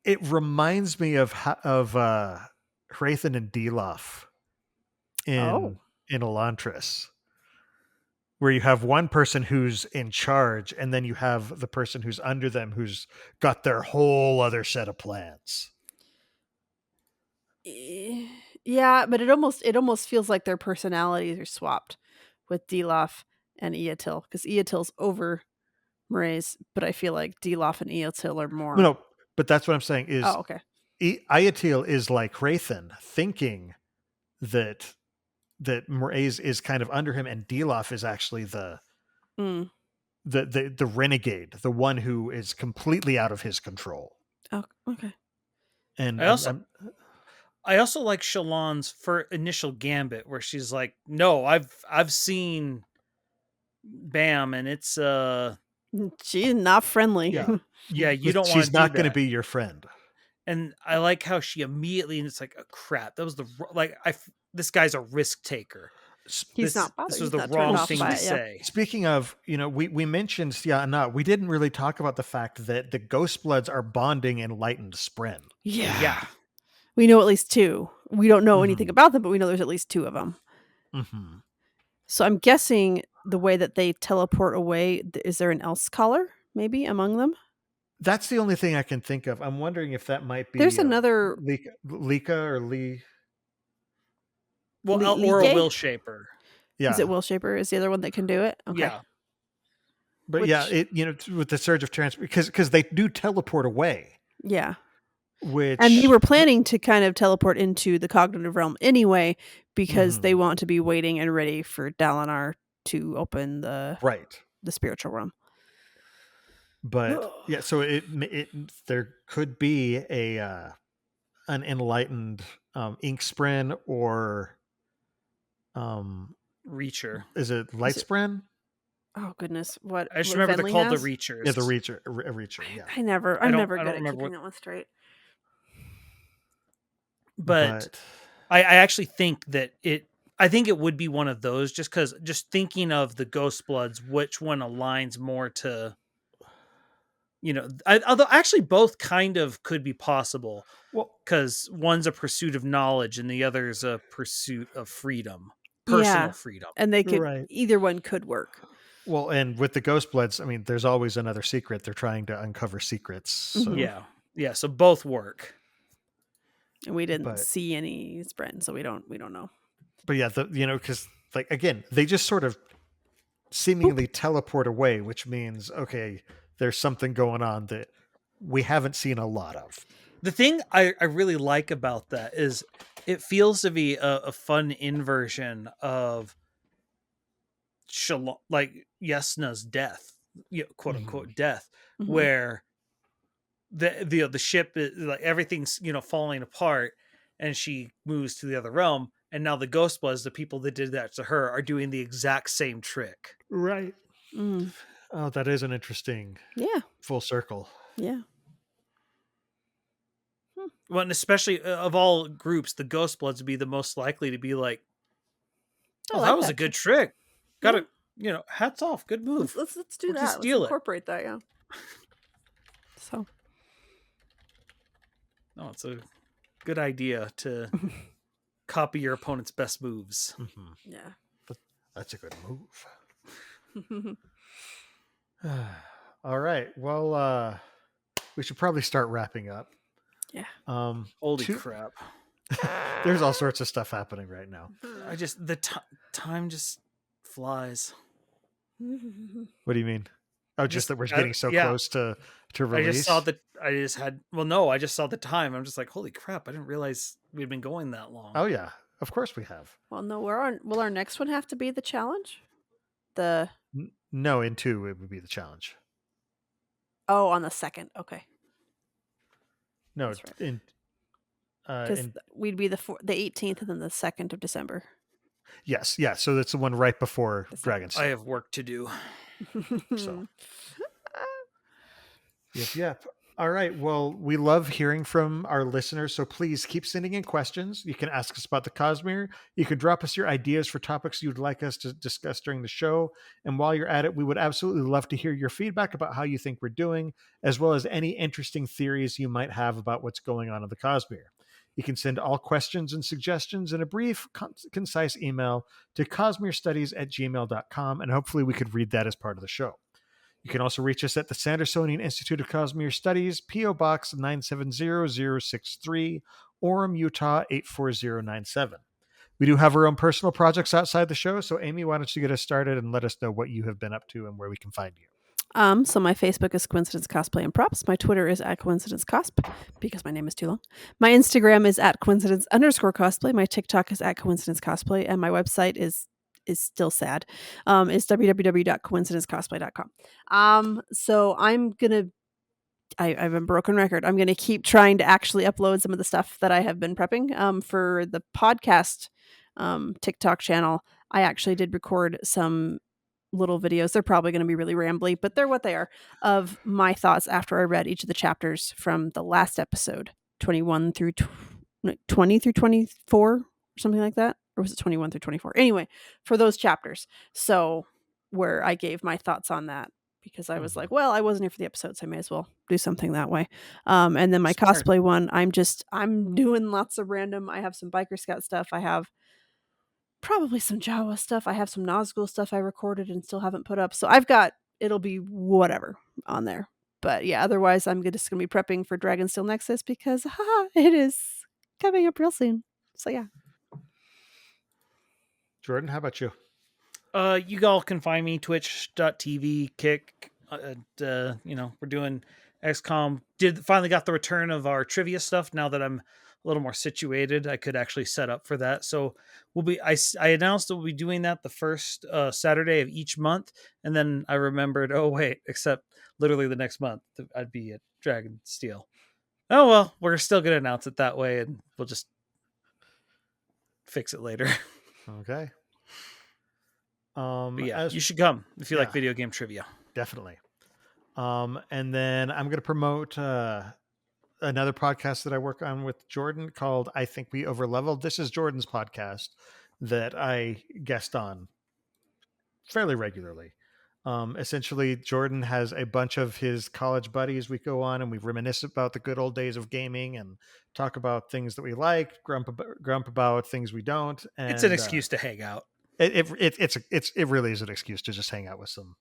It reminds me of Hrathen and Delof in Elantris, where you have one person who's in charge, and then you have the person who's under them who's got their whole other set of plans. Yeah, but it almost feels like their personalities are swapped with Delof and Eotil, because Eotil's over Mraize, but I feel like Delof and Eotil are more. No, but that's what I'm saying is okay. Ayatil is like Hrathen, thinking that Mraize is kind of under him, and Delof is actually the renegade, the one who is completely out of his control. Oh, okay. And I also like Shalon's for initial gambit, where she's like, "No, I've seen Bam, and it's she's not friendly." Yeah, you don't want. She's not going to be your friend. And I like how she immediately, and it's like, oh, crap, that was this guy's a risk taker. He's not bothered. This was He's the not turned wrong off thing by to it, yeah. say. Speaking of, we mentioned, we didn't really talk about the fact that the Ghost Bloods are bonding enlightened Spren. Yeah. We know at least 2. We don't know Mhm. anything about them, but we know there's at least 2 of them. Mm-hmm. So I'm guessing the way that they teleport away, is there an else caller maybe among them? That's the only thing I can think of. I'm wondering if that might be. There's another Lika or Lee. Well, Lee or a Gay? will shaper. Yeah, Is it Will Shaper? Is the other one that can do it? Okay. Yeah. but which- yeah, with the surge of transfer, because they do teleport away. Yeah. Which And they were planning to kind of teleport into the cognitive realm anyway, because Mhm. they want to be waiting and ready for Dalinar to open the right. spiritual realm. But yeah, so it there could be an enlightened ink spren or Reacher. is it light it- spren? Oh goodness, what? I just what remember they're Venli called has? the Reachers. Yeah, the reacher. Yeah, I'm never I don't good at remember keeping what- that one straight. But I actually think that I think it would be one of those, just because, just thinking of the Ghost Bloods, which one aligns more to, although actually both kind of could be possible, well, because one's a pursuit of knowledge and the other's a pursuit of freedom, personal Yeah. freedom. And they could Right. either one could work. well, and with the Ghost Bloods, I mean, there's always another secret. They're trying to uncover secrets. So. Mhm. Yeah. So both work. And we didn't But- see any Spren, so we don't know. But yeah, because again, they just sort of seemingly teleport away, which means okay, there's something going on that we haven't seen a lot of. The thing I really like about that is it feels to be a fun inversion of like Yesna's death, quote unquote death, Mhm. where the ship is like everything's falling apart, and she moves to the other realm, and now the Ghost Bloods, the people that did that to her, are doing the exact same trick. Right. Mm. Oh, that is an interesting Yeah. full circle. Yeah. Well, and especially of all groups, the Ghost Bloods would be the most likely to be like, I "Oh, like that was that. a good trick. Got to, hats off, good move." Let's do We'll that. just Let's steal it. incorporate that, yeah. So No, it's a good idea to copy your opponent's best moves. Mhm. yeah. That's a good move. All right. Well, we should probably start wrapping up. Yeah. Holy Two- crap! There's all sorts of stuff happening right now. I just the time just flies. What do you mean? Oh, just that we're getting so yeah. close to release. I just saw that. I just saw the time. I'm just like, holy crap! I didn't realize we'd been going that long. Oh yeah, of course we have. Well, no, will our next one have to be the challenge? No, in 2 it would be the challenge. On the 2nd. Okay. No, That's right. in Because we'd be the 18th and then the 2nd of December. yes, yeah. So that's the one right before Dragon's. I have work to do. So. Yep. All right. Well, we love hearing from our listeners, so please keep sending in questions. You can ask us about the Cosmere. You can drop us your ideas for topics you'd like us to discuss during the show. And while you're at it, we would absolutely love to hear your feedback about how you think we're doing, as well as any interesting theories you might have about what's going on in the Cosmere. You can send all questions and suggestions in a brief, concise email to cosmerestudies@gmail.com, and hopefully we could read that as part of the show. You can also reach us at the Sandersonian Institute of Cosmere Studies, P.O. Box 970063, Orem, Utah 84097. We do have our own personal projects outside the show, so Amy, why don't you get us started and let us know what you have been up to and where we can find you. So my Facebook is Coincidence Cosplay and Props. My Twitter is @CoincidenceCosp because my name is too long. My Instagram is @Coincidence_Cosplay. My TikTok is @Coincidence Cosplay, and my website is still sad. Is www.coincidencecosplay.com. So I'm gonna. I have a broken record. I'm gonna keep trying to actually upload some of the stuff that I have been prepping. For the podcast TikTok channel, I actually did record some little videos. They're probably going to be really rambly, but they're what they are, of my thoughts after I read each of the chapters from the last episode, 21 through 20 through 24, or something like that, or was it 21 through 24? Anyway, for those chapters. So where I gave my thoughts on that because I was like, well, I wasn't here for the episode, so I may as well do something that way. And then my Smart. cosplay one, I'm doing lots of random. I have some Biker Scout stuff. I have probably some Jawa stuff. I have some Nazgul stuff I recorded and still haven't put up. So it'll be whatever on there. But yeah, otherwise I'm just going to be prepping for Dragonsteel Nexus because it is coming up real soon. So yeah. Jordan, how about you? You all can find me twitch.tv kick. We're doing XCOM. Finally got the return of our trivia stuff now that I'm a little more situated. I could actually set up for that. So I announced that we'll be doing that the first Saturday of each month. And then I remembered, except literally the next month I'd be at Dragonsteel. Oh, well, we're still going to announce it that way and we'll just fix it later. Okay. But yeah, you should come if you like video game trivia. Definitely. And then I'm going to promote another podcast that I work on with Jordan called I Think We Overleveled. This is Jordan's podcast that I guest on fairly regularly. Essentially, Jordan has a bunch of his college buddies. We go on and we reminisce about the good old days of gaming and talk about things that we like, grump about things we don't. And it's an excuse to hang out. It really is an excuse to just hang out with some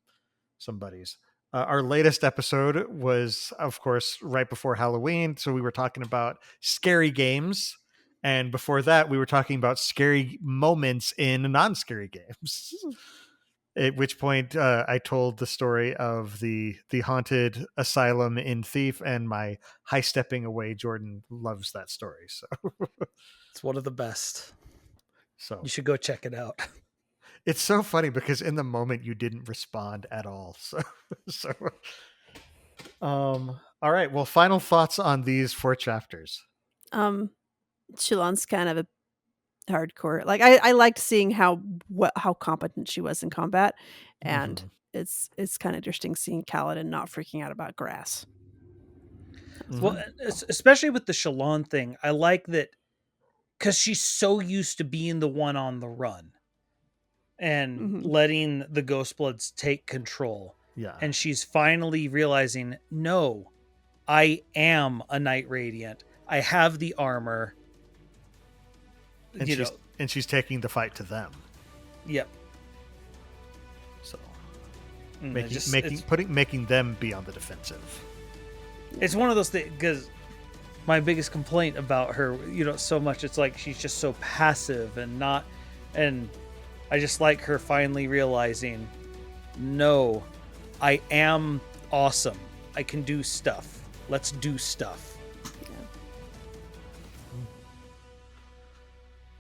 buddies. Our latest episode was, of course, right before Halloween. So we were talking about scary games. And before that, we were talking about scary moments in non-scary games. At which point I told the story of the haunted asylum in Thief and my high stepping away. Jordan loves that story. So it's one of the best. So you should go check it out. It's so funny because in the moment you didn't respond at all. All right. Well, final thoughts on these 4 chapters. Shalon's kind of a hardcore. Like I liked seeing how competent she was in combat, and it's kind of interesting seeing Kaladin not freaking out about grass. Well, especially with the Shalon thing, I like that because she's so used to being the one on the run and letting the Ghostbloods take control. Yeah. And she's finally realizing, no, I am a Knight Radiant. I have the armor. And she's taking the fight to them. Yep. So making them be on the defensive. It's one of those things because my biggest complaint about her, so much, it's like she's just so passive and I just like her finally realizing, no, I am awesome. I can do stuff. Let's do stuff.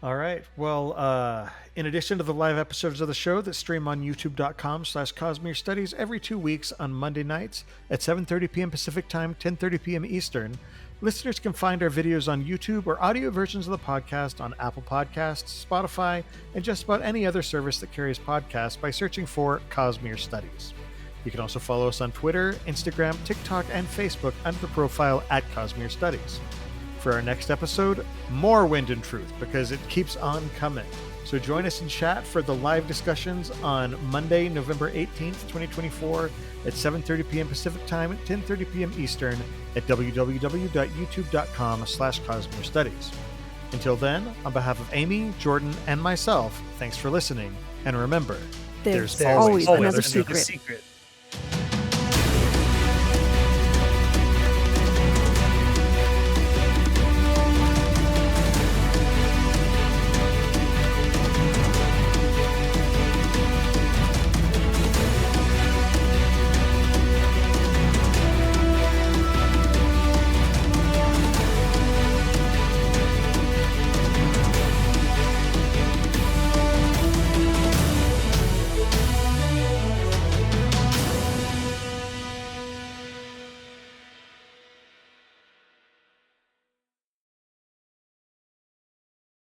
All right. Well, in addition to the live episodes of the show that stream on youtube.com/Cosmere Studies every 2 weeks on Monday nights at 7:30 p.m. Pacific Time, 10:30 p.m. Eastern, listeners can find our videos on YouTube or audio versions of the podcast on Apple Podcasts, Spotify, and just about any other service that carries podcasts by searching for Cosmere Studies. You can also follow us on Twitter, Instagram, TikTok, and Facebook under the profile @Cosmere Studies. For our next episode, more Wind and Truth, because it keeps on coming. So join us in chat for the live discussions on Monday, November 18th, 2024 at 7:30 p.m. Pacific Time, 10:30 p.m. Eastern at www.youtube.com/Cosmere Studies. Until then, on behalf of Amy, Jordan, and myself, thanks for listening. And remember, there's always another secret.